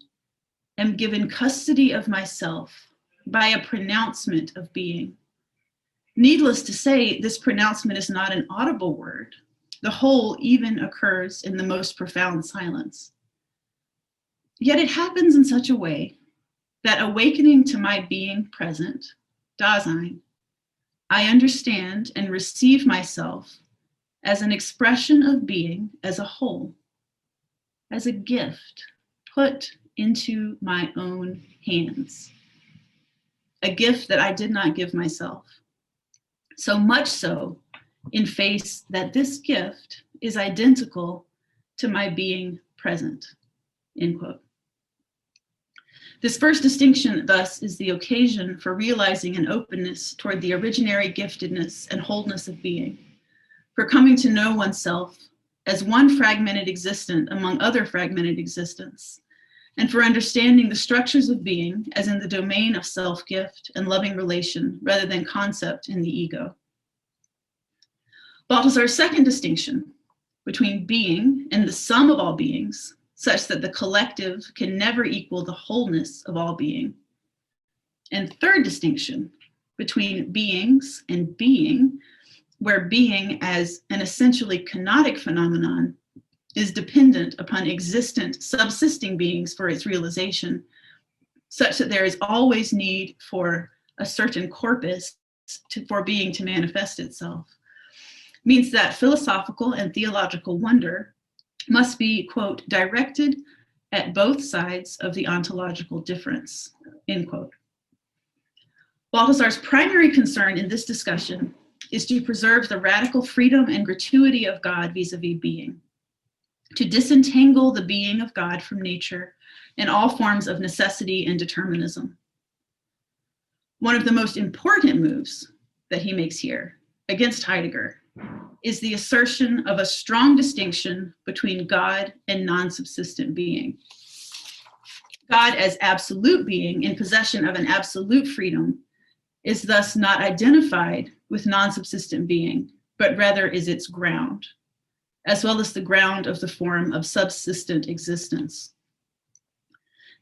am given custody of myself by a pronouncement of being. Needless to say, this pronouncement is not an audible word. The whole even occurs in the most profound silence. Yet it happens in such a way that awakening to my being present, Dasein, I understand and receive myself as an expression of being as a whole, as a gift put into my own hands, a gift that I did not give myself. So much so, in face that this gift is identical to my being present, end quote. This first distinction, thus, is the occasion for realizing an openness toward the originary giftedness and wholeness of being, for coming to know oneself as one fragmented existent among other fragmented existence, and for understanding the structures of being as in the domain of self-gift and loving relation rather than concept in the ego. Balthasar's second distinction between being and the sum of all beings, such that the collective can never equal the wholeness of all being. And third distinction between beings and being, where being as an essentially kenotic phenomenon is dependent upon existent, subsisting beings for its realization, such that there is always need for a certain corpus for being to manifest itself, means that philosophical and theological wonder must be, quote, directed at both sides of the ontological difference, end quote. Balthasar's primary concern in this discussion is to preserve the radical freedom and gratuity of God vis-a-vis being, to disentangle the being of God from nature and all forms of necessity and determinism. One of the most important moves that he makes here against Heidegger is the assertion of a strong distinction between God and non-subsistent being. God as absolute being in possession of an absolute freedom is thus not identified with non-subsistent being, but rather is its ground, as well as the ground of the form of subsistent existence.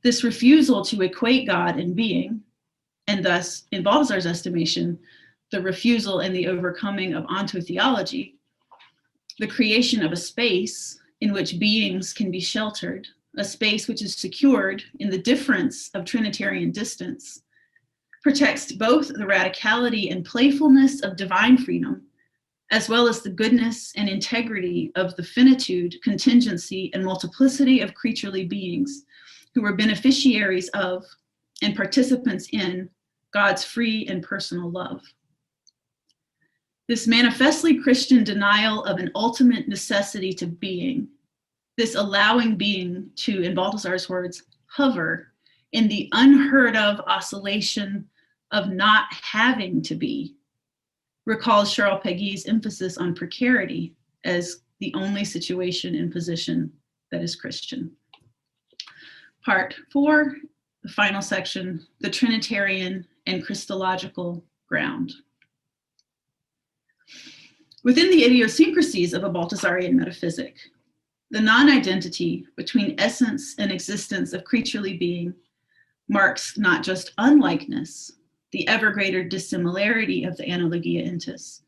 This refusal to equate God and being, and thus, in Balthasar's estimation, the refusal and the overcoming of ontotheology, the creation of a space in which beings can be sheltered, a space which is secured in the difference of Trinitarian distance, protects both the radicality and playfulness of divine freedom, as well as the goodness and integrity of the finitude, contingency, and multiplicity of creaturely beings who are beneficiaries of and participants in God's free and personal love. This manifestly Christian denial of an ultimate necessity to being, this allowing being to, in Balthasar's words, hover in the unheard of oscillation of not having to be, recalls Charles Péguy's emphasis on precarity as the only situation and position that is Christian. Part 4, the final section, the Trinitarian and Christological ground. Within the idiosyncrasies of a Balthasarian metaphysic, the non-identity between essence and existence of creaturely being marks not just unlikeness, the ever greater dissimilarity of the analogia entis,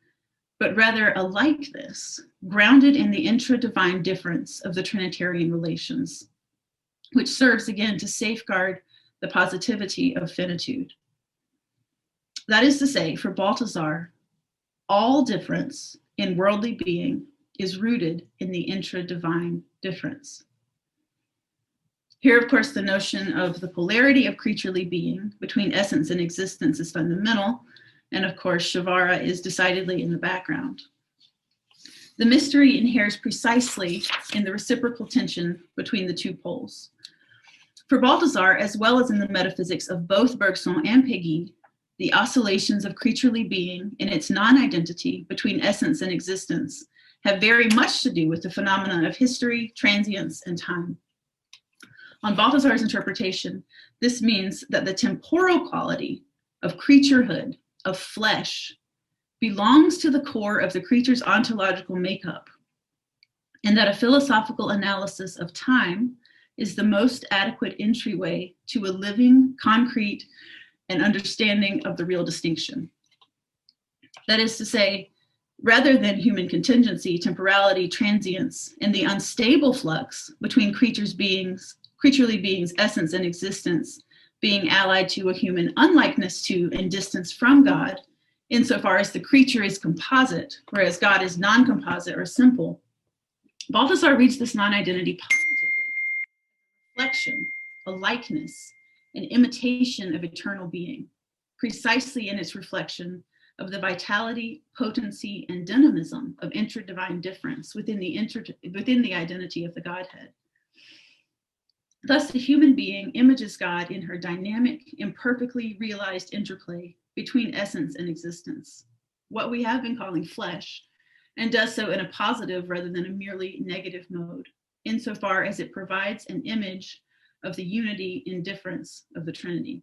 but rather a likeness grounded in the intra-divine difference of the Trinitarian relations, which serves again to safeguard the positivity of finitude. That is to say, for Balthasar, all difference in worldly being is rooted in the intra-divine difference. Here, of course, the notion of the polarity of creaturely being between essence and existence is fundamental, and of course, Shavara is decidedly in the background. The mystery inheres precisely in the reciprocal tension between the two poles. For Balthasar, as well as in the metaphysics of both Bergson and Péguy, the oscillations of creaturely being in its non-identity between essence and existence have very much to do with the phenomena of history, transience, and time. On Balthasar's interpretation, this means that the temporal quality of creaturehood, of flesh, belongs to the core of the creature's ontological makeup, and that a philosophical analysis of time is the most adequate entryway to a living, concrete, and understanding of the real distinction. That is to say, rather than human contingency, temporality, transience, and the unstable flux between creaturely beings' essence and existence being allied to a human unlikeness to and distance from God, insofar as the creature is composite, whereas God is non-composite or simple, Balthasar reads this non-identity positively, reflection, a likeness, an imitation of eternal being, precisely in its reflection of the vitality, potency, and dynamism of interdivine difference within the identity of the Godhead. Thus, the human being images God in her dynamic, imperfectly realized interplay between essence and existence, what we have been calling flesh, and does so in a positive rather than a merely negative mode, insofar as it provides an image of the unity in difference of the Trinity.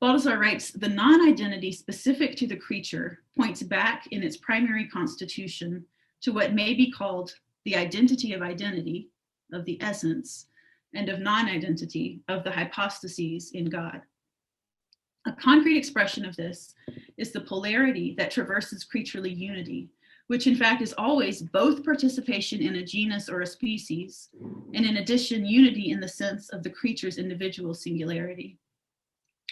Balthasar writes, the non-identity specific to the creature points back in its primary constitution to what may be called the identity, of the essence, and of non-identity, of the hypostases in God. A concrete expression of this is the polarity that traverses creaturely unity, which in fact is always both participation in a genus or a species, and in addition, unity in the sense of the creature's individual singularity.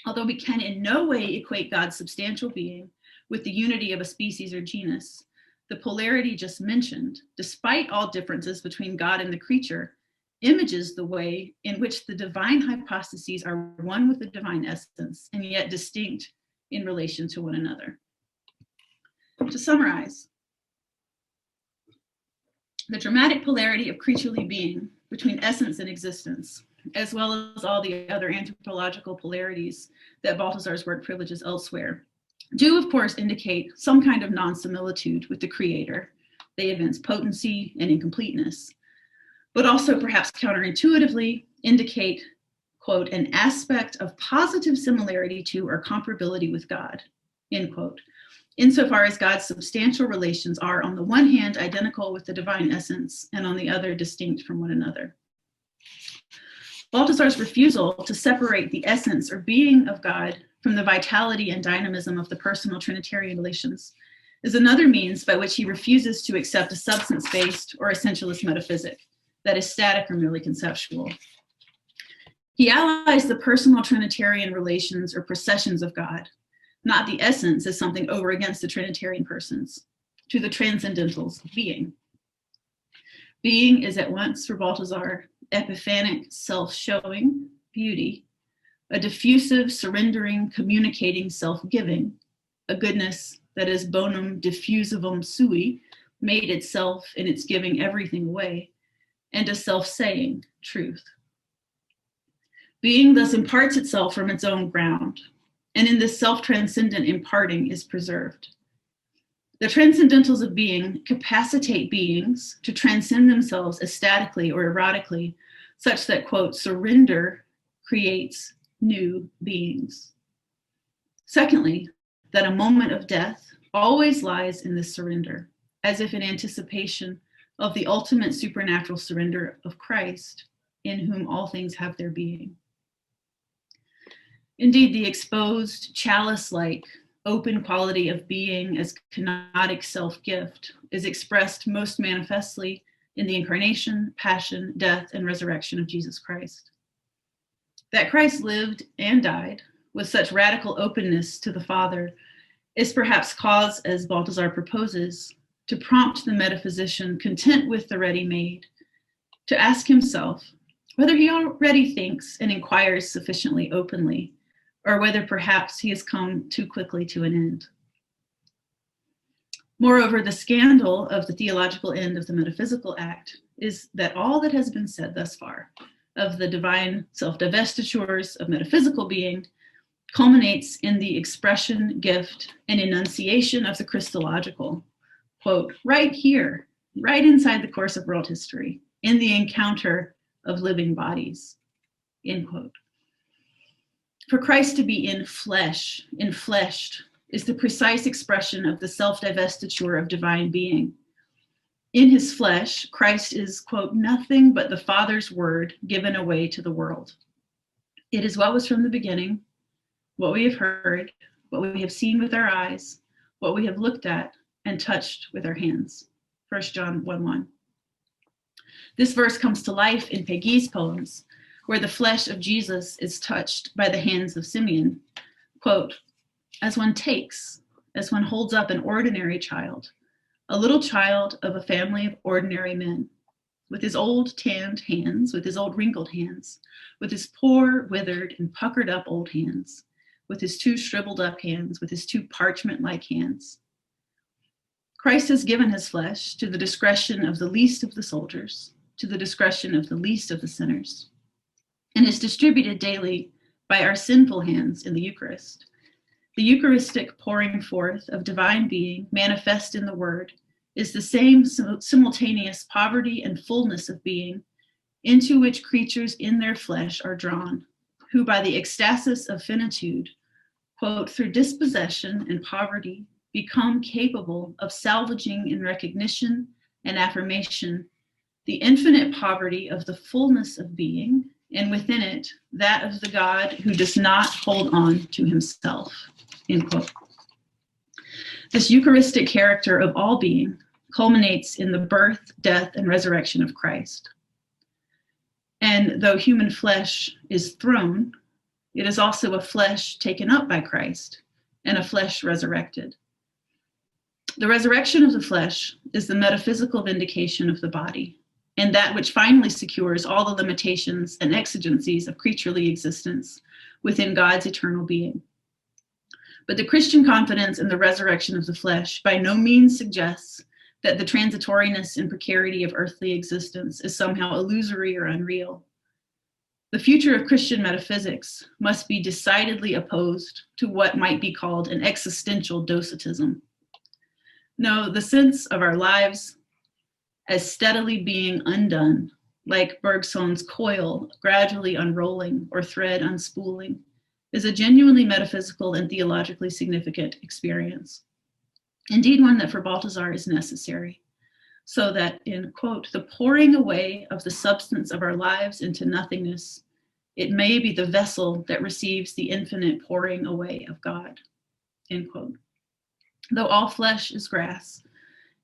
Although we can in no way equate God's substantial being with the unity of a species or genus, the polarity just mentioned, despite all differences between God and the creature, images the way in which the divine hypostases are one with the divine essence and yet distinct in relation to one another. To summarize, the dramatic polarity of creaturely being between essence and existence, as well as all the other anthropological polarities that Balthasar's work privileges elsewhere, do of course indicate some kind of non-similitude with the creator. They evince potency and incompleteness, but also perhaps counterintuitively indicate, quote, an aspect of positive similarity to or comparability with God, end quote, insofar as God's substantial relations are on the one hand identical with the divine essence and on the other distinct from one another. Balthasar's refusal to separate the essence or being of God from the vitality and dynamism of the personal Trinitarian relations is another means by which he refuses to accept a substance-based or essentialist metaphysic that is static or merely conceptual. He allies the personal Trinitarian relations or processions of God, not the essence as something over against the Trinitarian persons, to the transcendentals of being. Being is at once, for Balthasar, epiphanic, self-showing beauty, a diffusive, surrendering, communicating, self-giving, a goodness that is bonum diffusivum sui, made itself in its giving everything away, and a self-saying truth. Being thus imparts itself from its own ground, and in this self-transcendent imparting is preserved. The transcendentals of being capacitate beings to transcend themselves ecstatically or erotically, such that, quote, surrender creates new beings. Secondly, that a moment of death always lies in this surrender, as if in anticipation of the ultimate supernatural surrender of Christ, in whom all things have their being. Indeed, the exposed, chalice-like, open quality of being as kenotic self-gift is expressed most manifestly in the incarnation, passion, death, and resurrection of Jesus Christ. That Christ lived and died with such radical openness to the Father is perhaps cause, as Balthasar proposes, to prompt the metaphysician content with the ready-made to ask himself whether he already thinks and inquires sufficiently openly, or whether perhaps he has come too quickly to an end. Moreover, the scandal of the theological end of the metaphysical act is that all that has been said thus far of the divine self-divestitures of metaphysical being culminates in the expression, gift, and enunciation of the Christological, quote, right here, right inside the course of world history, in the encounter of living bodies, end quote. For Christ to be in flesh, enfleshed, is the precise expression of the self-divestiture of divine being. In his flesh, Christ is, quote, nothing but the Father's word given away to the world. It is what was from the beginning, what we have heard, what we have seen with our eyes, what we have looked at and touched with our hands. 1 John 1:1. This verse comes to life in Péguy's poems, where the flesh of Jesus is touched by the hands of Simeon. Quote, as one takes, as one holds up an ordinary child, a little child of a family of ordinary men, with his old tanned hands, with his old wrinkled hands, with his poor, withered, and puckered up old hands, with his two shriveled up hands, with his two parchment-like hands. Christ has given his flesh to the discretion of the least of the soldiers, to the discretion of the least of the sinners, and is distributed daily by our sinful hands in the Eucharist. The Eucharistic pouring forth of divine being manifest in the Word is the same simultaneous poverty and fullness of being into which creatures in their flesh are drawn, who by the ecstasis of finitude, quote, through dispossession and poverty, become capable of salvaging in recognition and affirmation the infinite poverty of the fullness of being, and within it, that of the God who does not hold on to himself, end quote. This Eucharistic character of all being culminates in the birth, death, and resurrection of Christ. And though human flesh is thrown, it is also a flesh taken up by Christ and a flesh resurrected. The resurrection of the flesh is the metaphysical vindication of the body, and that which finally secures all the limitations and exigencies of creaturely existence within God's eternal being. But the Christian confidence in the resurrection of the flesh by no means suggests that the transitoriness and precarity of earthly existence is somehow illusory or unreal. The future of Christian metaphysics must be decidedly opposed to what might be called an existential docetism. No, the sense of our lives as steadily being undone, like Bergson's coil gradually unrolling or thread unspooling, is a genuinely metaphysical and theologically significant experience. Indeed, one that for Balthasar is necessary, so that in, quote, the pouring away of the substance of our lives into nothingness, it may be the vessel that receives the infinite pouring away of God, end quote. Though all flesh is grass,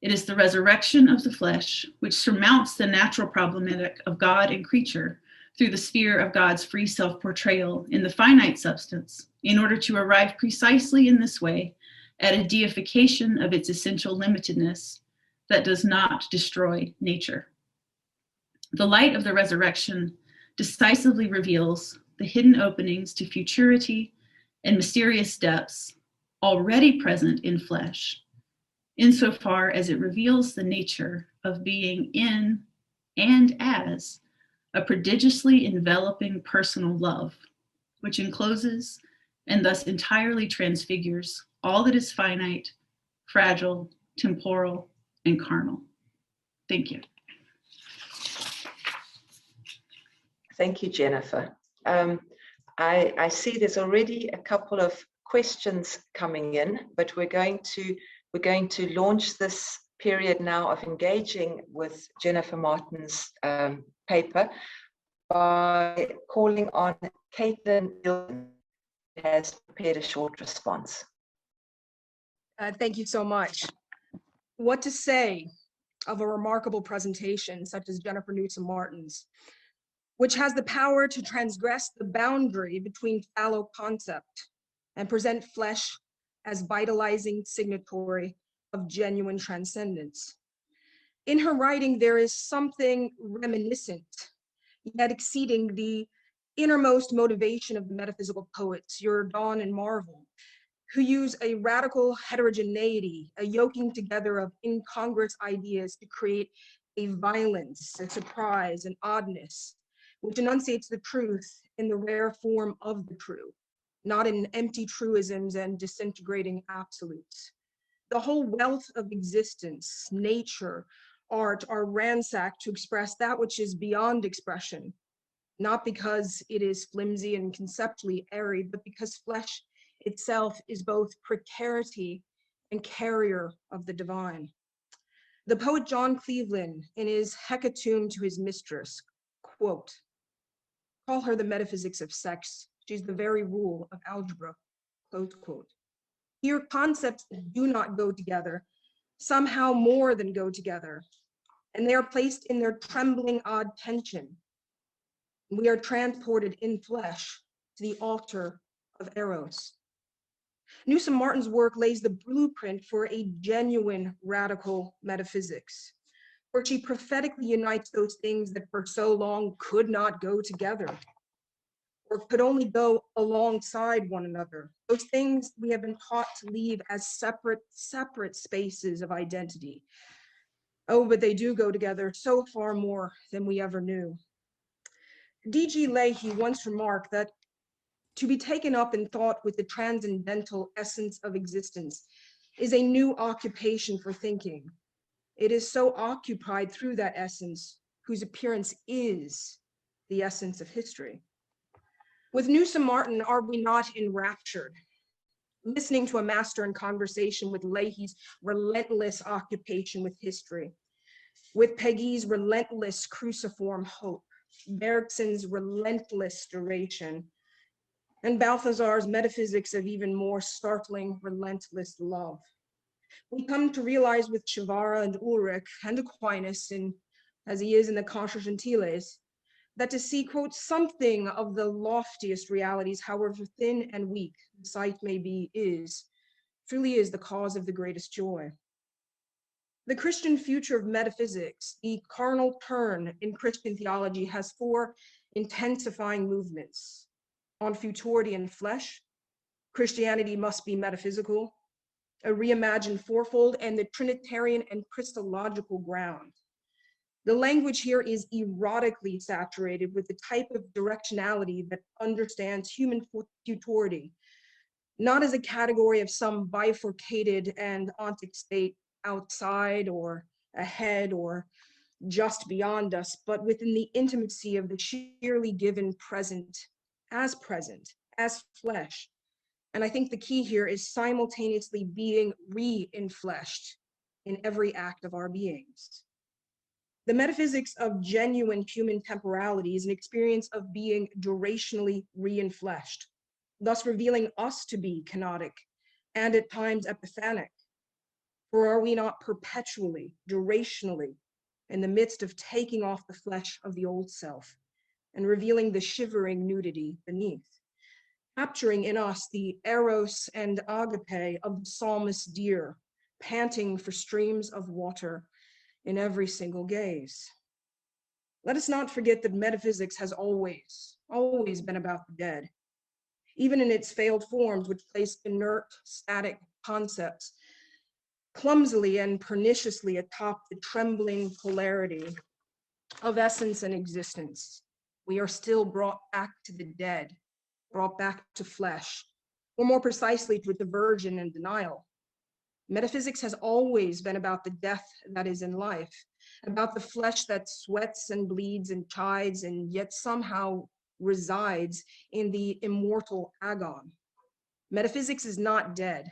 it is the resurrection of the flesh which surmounts the natural problematic of God and creature through the sphere of God's free self-portrayal in the finite substance, in order to arrive precisely in this way at a deification of its essential limitedness that does not destroy nature. The light of the resurrection decisively reveals the hidden openings to futurity and mysterious depths already present in flesh, insofar as it reveals the nature of being in and as a prodigiously enveloping personal love, which encloses and thus entirely transfigures all that is finite, fragile, temporal, and carnal. Thank you. Thank you, Jennifer. I see there's already a couple of questions coming in, but we're going to launch this period now of engaging with Jennifer Martin's paper by calling on Caitlin, who has prepared a short response. Thank you so much. What to say of a remarkable presentation such as Jennifer Newsom-Martin's, which has the power to transgress the boundary between fallow concept and present flesh as vitalizing signatory of genuine transcendence. In her writing, there is something reminiscent, yet exceeding the innermost motivation of the metaphysical poets, Jordan and Marvel, who use a radical heterogeneity, a yoking together of incongruous ideas to create a violence, a surprise, an oddness, which enunciates the truth in the rare form of the true, not in empty truisms and disintegrating absolutes. The whole wealth of existence, nature, art are ransacked to express that which is beyond expression, not because it is flimsy and conceptually airy, but because flesh itself is both precarity and carrier of the divine. The poet John Cleveland, in his hecatomb to his mistress, quote, "Call her the metaphysics of sex. She's the very rule of algebra," close quote. Here, concepts that do not go together somehow more than go together, and they are placed in their trembling odd tension. We are transported in flesh to the altar of Eros. Newsom Martin's work lays the blueprint for a genuine radical metaphysics, where she prophetically unites those things that for so long could not go together, or could only go alongside one another. Those things we have been taught to leave as separate spaces of identity. Oh, but they do go together so far more than we ever knew. D.G. Leahy once remarked that to be taken up in thought with the transcendental essence of existence is a new occupation for thinking. It is so occupied through that essence, whose appearance is the essence of history. With Newsom Martin, are we not enraptured? Listening to a master in conversation with Leahy's relentless occupation with history, with Peggy's relentless cruciform hope, Bergson's relentless duration, and Balthazar's metaphysics of even more startling, relentless love. We come to realize with Chavara and Ulrich and Aquinas, as he is in the Contra Gentiles, that to see, quote, something of the loftiest realities, however thin and weak the sight may be, truly is the cause of the greatest joy. The Christian future of metaphysics, the carnal turn in Christian theology, has four intensifying movements. On futurity and flesh, Christianity must be metaphysical, a reimagined fourfold, and the Trinitarian and Christological ground. The language here is erotically saturated with the type of directionality that understands human futurity, not as a category of some bifurcated and ontic state outside or ahead or just beyond us, but within the intimacy of the sheerly given present, as flesh. And I think the key here is simultaneously being re-infleshed in every act of our beings. The metaphysics of genuine human temporality is an experience of being durationally re-infleshed, thus revealing us to be kenotic and at times epiphanic. For are we not perpetually, durationally, in the midst of taking off the flesh of the old self and revealing the shivering nudity beneath, capturing in us the eros and agape of the psalmist's deer, panting for streams of water in every single gaze? Let us not forget that metaphysics has always been about the dead, even in its failed forms, which place inert, static concepts clumsily and perniciously atop the trembling polarity of essence and existence. We are still brought back to the dead, brought back to flesh, or more precisely to diversion and denial. Metaphysics has always been about the death that is in life, about the flesh that sweats and bleeds and chides and yet somehow resides in the immortal agon. Metaphysics is not dead.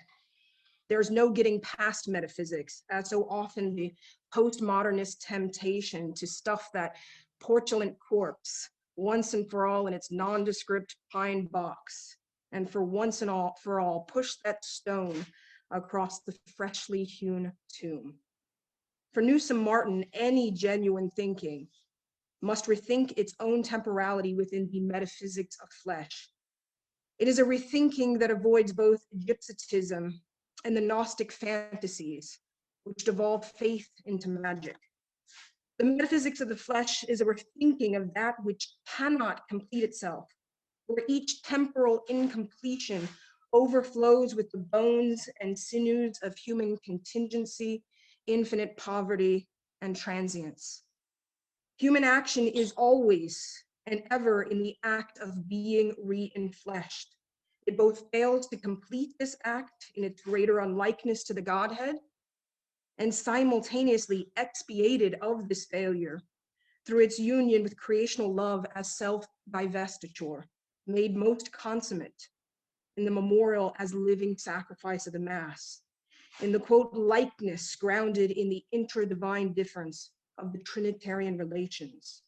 There's no getting past metaphysics, as so often the postmodernist temptation to stuff that portulent corpse once and for all in its nondescript pine box, and for once and all for all push that stone across the freshly hewn tomb. For Newsom Martin, any genuine thinking must rethink its own temporality within the metaphysics of flesh. It is a rethinking that avoids both Egypticism and the Gnostic fantasies, which devolve faith into magic. The metaphysics of the flesh is a rethinking of that which cannot complete itself, where each temporal incompletion overflows with the bones and sinews of human contingency, infinite poverty, and transience. Human action is always and ever in the act of being re-infleshed. It both fails to complete this act in its greater unlikeness to the Godhead, and simultaneously expiated of this failure through its union with creational love as self-divestiture, made most consummate in the memorial as living sacrifice of the Mass, in the quote, likeness grounded in the interdivine difference of the Trinitarian relations.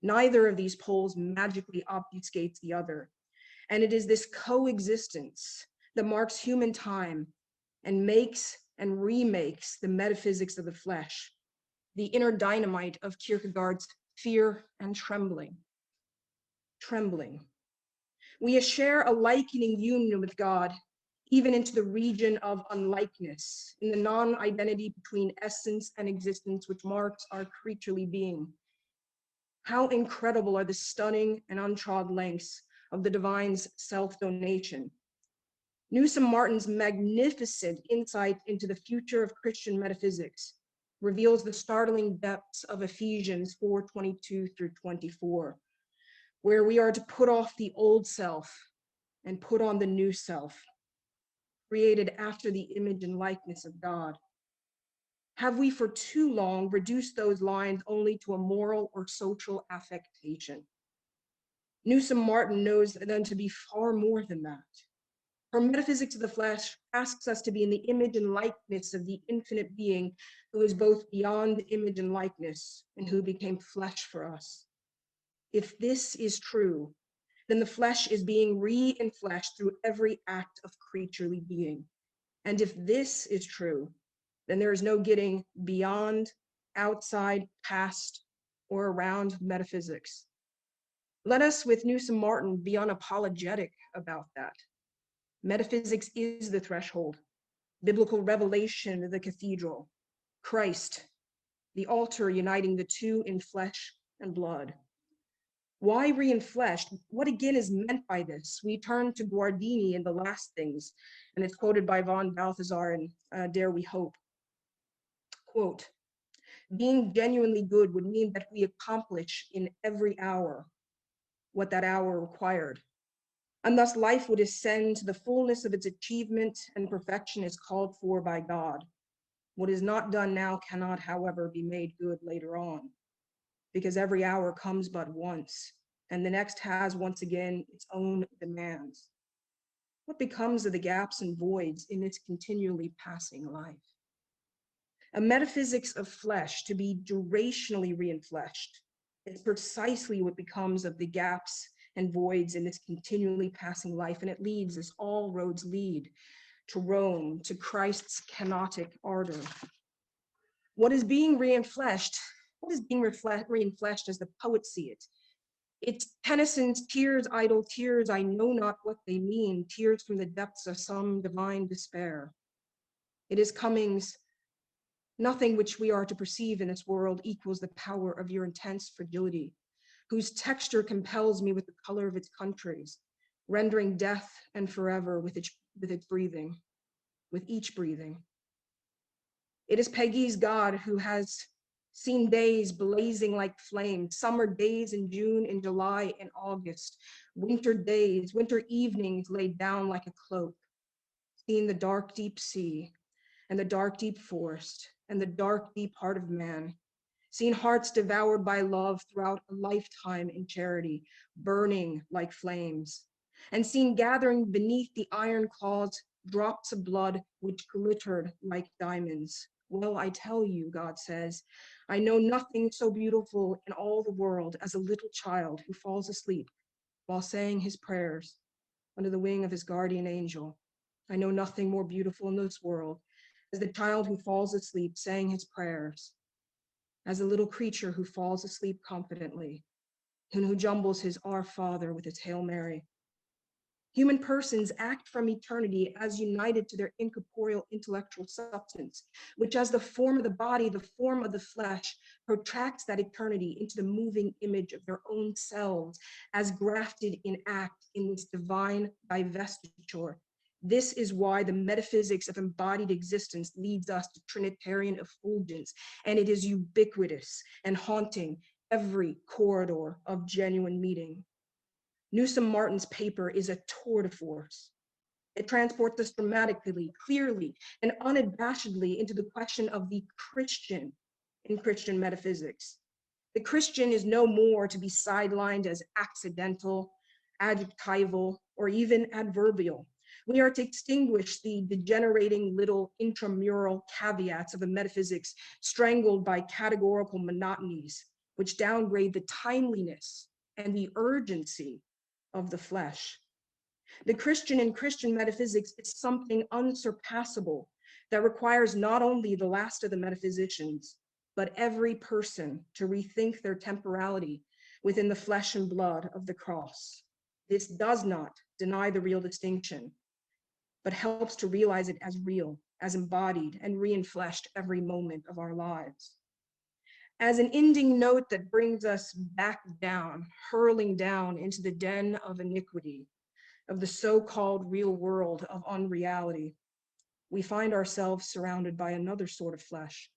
Neither of these poles magically obfuscates the other, and it is this coexistence that marks human time and makes and remakes the metaphysics of the flesh, the inner dynamite of Kierkegaard's fear and trembling. Trembling. We share a likening union with God, even into the region of unlikeness, in the non-identity between essence and existence which marks our creaturely being. How incredible are the stunning and untrod lengths of the divine's self-donation. Newsom Martin's magnificent insight into the future of Christian metaphysics reveals the startling depths of Ephesians 4:22 through 24, where we are to put off the old self and put on the new self, created after the image and likeness of God. Have we for too long reduced those lines only to a moral or social affectation? Newsom Martin knows them to be far more than that. Her Metaphysics of the Flesh asks us to be in the image and likeness of the infinite being who is both beyond image and likeness and who became flesh for us. If this is true, then the flesh is being re-enfleshed through every act of creaturely being. And if this is true, then there is no getting beyond, outside, past, or around metaphysics. Let us, with Newsom Martin, be unapologetic about that. Metaphysics is the threshold, biblical revelation, the cathedral, Christ, the altar uniting the two in flesh and blood. Why re-enfleshed? What again is meant by this? We turn to Guardini in The Last Things, and it's quoted by von Balthasar in Dare We Hope. Quote, being genuinely good would mean that we accomplish in every hour what that hour required. And thus life would ascend to the fullness of its achievement and perfection as called for by God. What is not done now cannot, however, be made good later on, because every hour comes but once, and the next has once again its own demands. What becomes of the gaps and voids in its continually passing life? A metaphysics of flesh to be durationally re-enfleshed is precisely what becomes of the gaps and voids in this continually passing life, and it leads, as all roads lead, to Rome, to Christ's kenotic ardor. What is being re-enfleshed? What is being re-enfleshed as the poets see it? It's Tennyson's tears, idle tears, I know not what they mean, tears from the depths of some divine despair. It is Cummings' nothing which we are to perceive in this world equals the power of your intense fragility, whose texture compels me with the color of its countries, rendering death and forever with its breathing, with each breathing. It is Peggy's God who has seen days blazing like flames, summer days in June, in July, and August, winter days, winter evenings laid down like a cloak, seen the dark, deep sea, and the dark, deep forest, and the dark, deep heart of man, seen hearts devoured by love throughout a lifetime in charity, burning like flames, and seen gathering beneath the iron claws drops of blood which glittered like diamonds. Well, I tell you, God says, I know nothing so beautiful in all the world as a little child who falls asleep while saying his prayers under the wing of his guardian angel. I know nothing more beautiful in this world as the child who falls asleep saying his prayers, as a little creature who falls asleep confidently, and who jumbles his Our Father with his Hail Mary. Human persons act from eternity as united to their incorporeal intellectual substance, which as the form of the body, the form of the flesh, protracts that eternity into the moving image of their own selves as grafted in act in this divine divestiture. This is why the metaphysics of embodied existence leads us to Trinitarian effulgence, and it is ubiquitous and haunting every corridor of genuine meeting. Newsom Martin's paper is a tour de force. It transports us dramatically, clearly, and unabashedly into the question of the Christian in Christian metaphysics. The Christian is no more to be sidelined as accidental, adjectival, or even adverbial. We are to extinguish the degenerating little intramural caveats of a metaphysics strangled by categorical monotonies, which downgrade the timeliness and the urgency of the flesh. The Christian in Christian metaphysics is something unsurpassable that requires not only the last of the metaphysicians, but every person to rethink their temporality within the flesh and blood of the cross. This does not deny the real distinction, but helps to realize it as real, as embodied and reinfleshed every moment of our lives. As an ending note that brings us back down, hurling down into the den of iniquity, of the so-called real world of unreality, we find ourselves surrounded by another sort of flesh.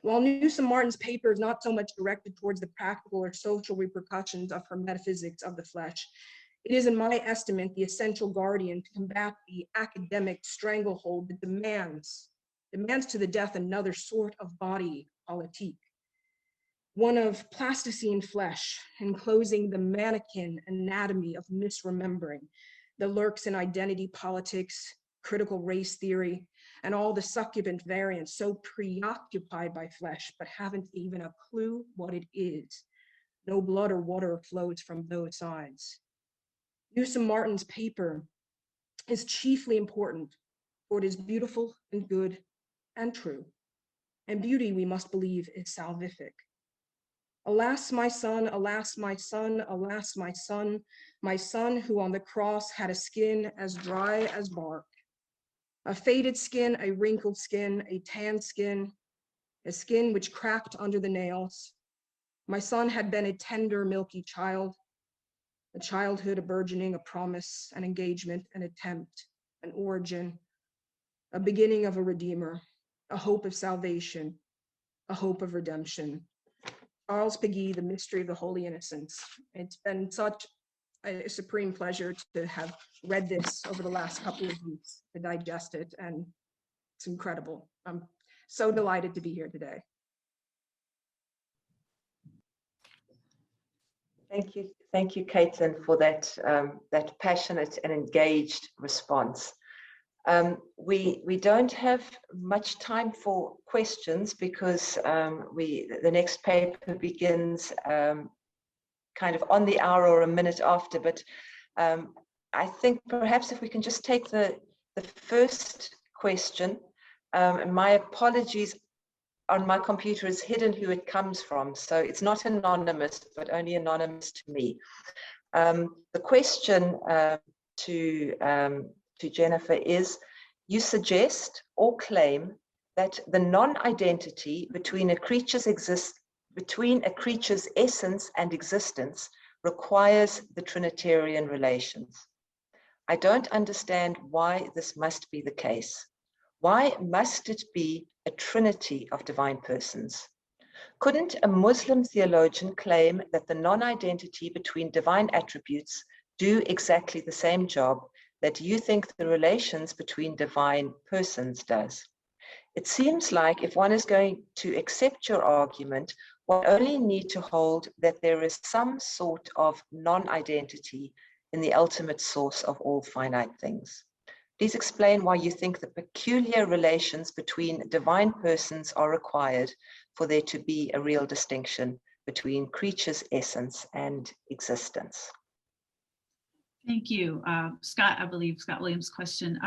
While Newsom Martin's paper is not so much directed towards the practical or social repercussions of her metaphysics of the flesh, it is, in my estimate, the essential guardian to combat the academic stranglehold that demands to the death another sort of body politique, one of plasticine flesh enclosing the mannequin anatomy of misremembering that lurks in identity politics, critical race theory, and all the succubant variants so preoccupied by flesh but haven't even a clue what it is. No blood or water flows from those sides. Newsom Martin's paper is chiefly important, for it is beautiful and good and true. And beauty, we must believe, is salvific. Alas, my son, alas, my son, alas, my son who on the cross had a skin as dry as bark, a faded skin, a wrinkled skin, a tan skin, a skin which cracked under the nails. My son had been a tender, milky child, a childhood, a burgeoning, a promise, an engagement, an attempt, an origin, a beginning of a redeemer, a hope of salvation, a hope of redemption. Charles Piggy, The Mystery of the Holy Innocents. It's been such a supreme pleasure to have read this over the last couple of weeks, to digest it, and it's incredible. I'm so delighted to be here today. Thank you, Caitlin, for that that passionate and engaged response. We don't have much time for questions because the next paper begins kind of on the hour or a minute after. But I think perhaps if we can just take the first question. And my apologies, on my computer is hidden who it comes from, so it's not anonymous, but only anonymous to me. The question to Jennifer is, you suggest or claim that the non-identity between a creature's essence and existence requires the Trinitarian relations. I don't understand why this must be the case. Why must it be a trinity of divine persons? Couldn't a Muslim theologian claim that the non-identity between divine attributes do exactly the same job that you think the relations between divine persons does? It seems like if one is going to accept your argument, one only need to hold that there is some sort of non-identity in the ultimate source of all finite things. Please explain why you think the peculiar relations between divine persons are required for there to be a real distinction between creatures' essence and existence. Thank you. Scott, I believe Scott Williams' question.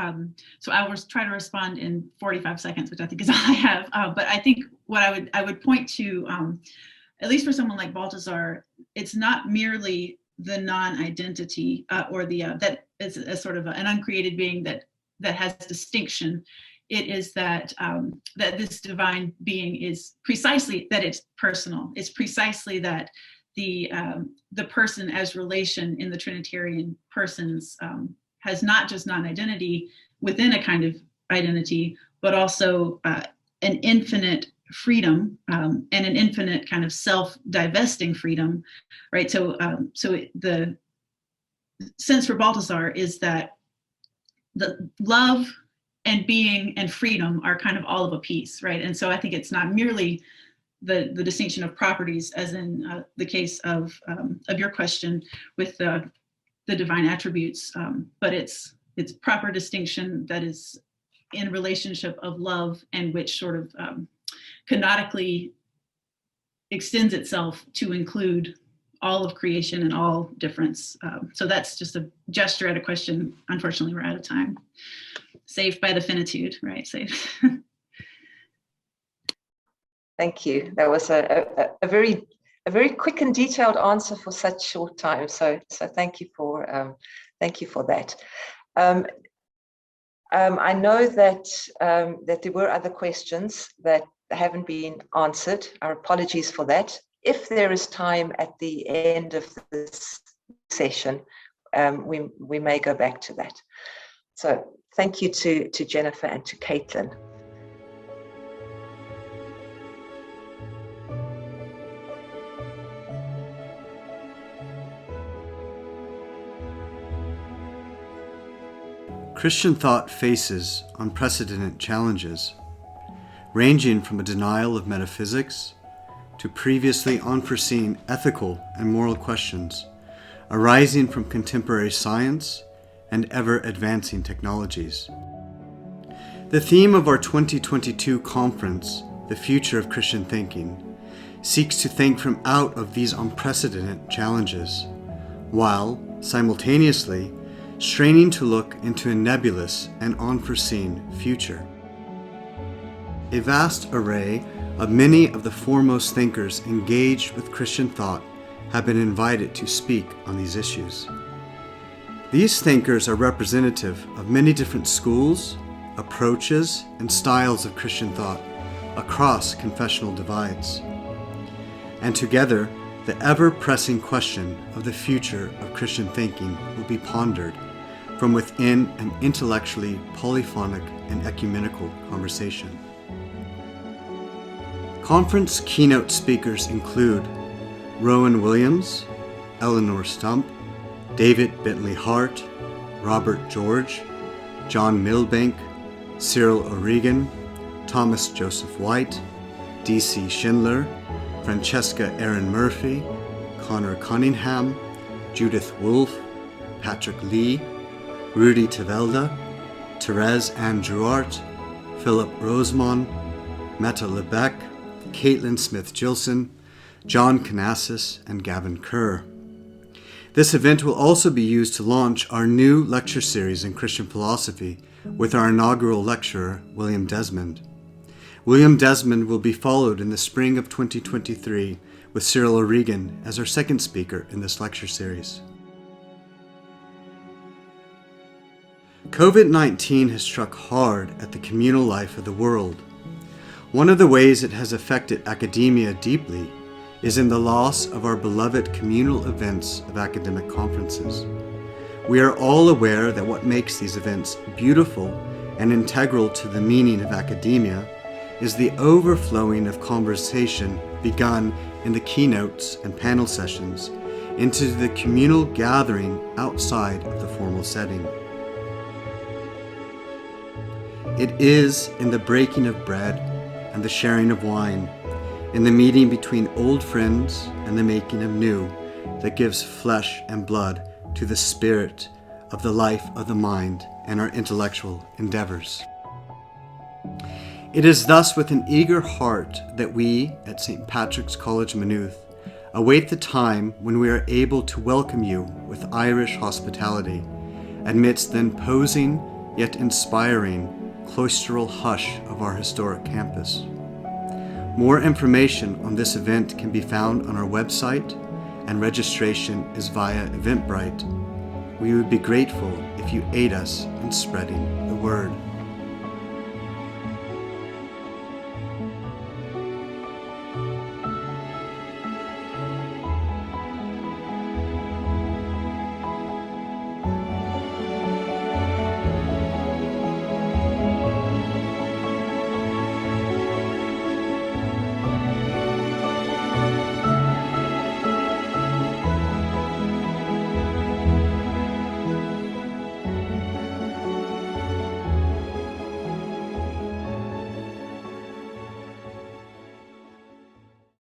So I will try to respond in 45 seconds, which I think is all I have. But I think what I would point to, at least for someone like Balthasar, it's not merely the non-identity or the that is a sort of an uncreated being that has distinction. It is that that this divine being is precisely that it's personal. It's precisely that the person as relation in the Trinitarian persons has not just non-identity within a kind of identity, but also an infinite freedom and an infinite kind of self-divesting freedom, right? So, the sense for Balthasar is that the love and being and freedom are kind of all of a piece, right? And so I think it's not merely the distinction of properties, as in the case of your question with the divine attributes, but it's proper distinction that is in relationship of love, and which sort of canonically extends itself to include all of creation and all difference. So that's just a gesture at a question. Unfortunately, we're out of time. Saved by the finitude, right? Saved. Thank you. That was a very quick and detailed answer for such short time. So thank you for that. I know that there were other questions that haven't been answered. Our apologies for that. If there is time at the end of this session, we may go back to that. So thank you to Jennifer and to Caitlin. Christian thought faces unprecedented challenges, ranging from a denial of metaphysics to previously unforeseen ethical and moral questions arising from contemporary science and ever-advancing technologies. The theme of our 2022 conference, The Future of Christian Thinking, seeks to think from out of these unprecedented challenges, while simultaneously straining to look into a nebulous and unforeseen future. A vast array of many of the foremost thinkers engaged with Christian thought have been invited to speak on these issues. These thinkers are representative of many different schools, approaches, and styles of Christian thought across confessional divides. And together, the ever-pressing question of the future of Christian thinking will be pondered from within an intellectually polyphonic and ecumenical conversation. Conference keynote speakers include Rowan Williams, Eleanor Stump, David Bentley Hart, Robert George, John Milbank, Cyril O'Regan, Thomas Joseph White, D.C. Schindler, Francesca Aaron Murphy, Connor Cunningham, Judith Wolfe, Patrick Lee, Rudy Tavelda, Therese Ann Druart, Philip Rosemond, Metta Lebec, Caitlin Smith-Gilson, John Canassis, and Gavin Kerr. This event will also be used to launch our new lecture series in Christian philosophy with our inaugural lecturer, William Desmond. William Desmond will be followed in the spring of 2023 with Cyril O'Regan as our second speaker in this lecture series. COVID-19 has struck hard at the communal life of the world. One of the ways it has affected academia deeply is in the loss of our beloved communal events of academic conferences. We are all aware that what makes these events beautiful and integral to the meaning of academia is the overflowing of conversation begun in the keynotes and panel sessions into the communal gathering outside of the formal setting. It is in the breaking of bread and the sharing of wine, in the meeting between old friends and the making of new, that gives flesh and blood to the spirit of the life of the mind and our intellectual endeavors. It is thus with an eager heart that we at St. Patrick's College Maynooth await the time when we are able to welcome you with Irish hospitality amidst the imposing yet inspiring cloistral hush of our historic campus. More information on this event can be found on our website, and registration is via Eventbrite. We would be grateful if you aid us in spreading the word.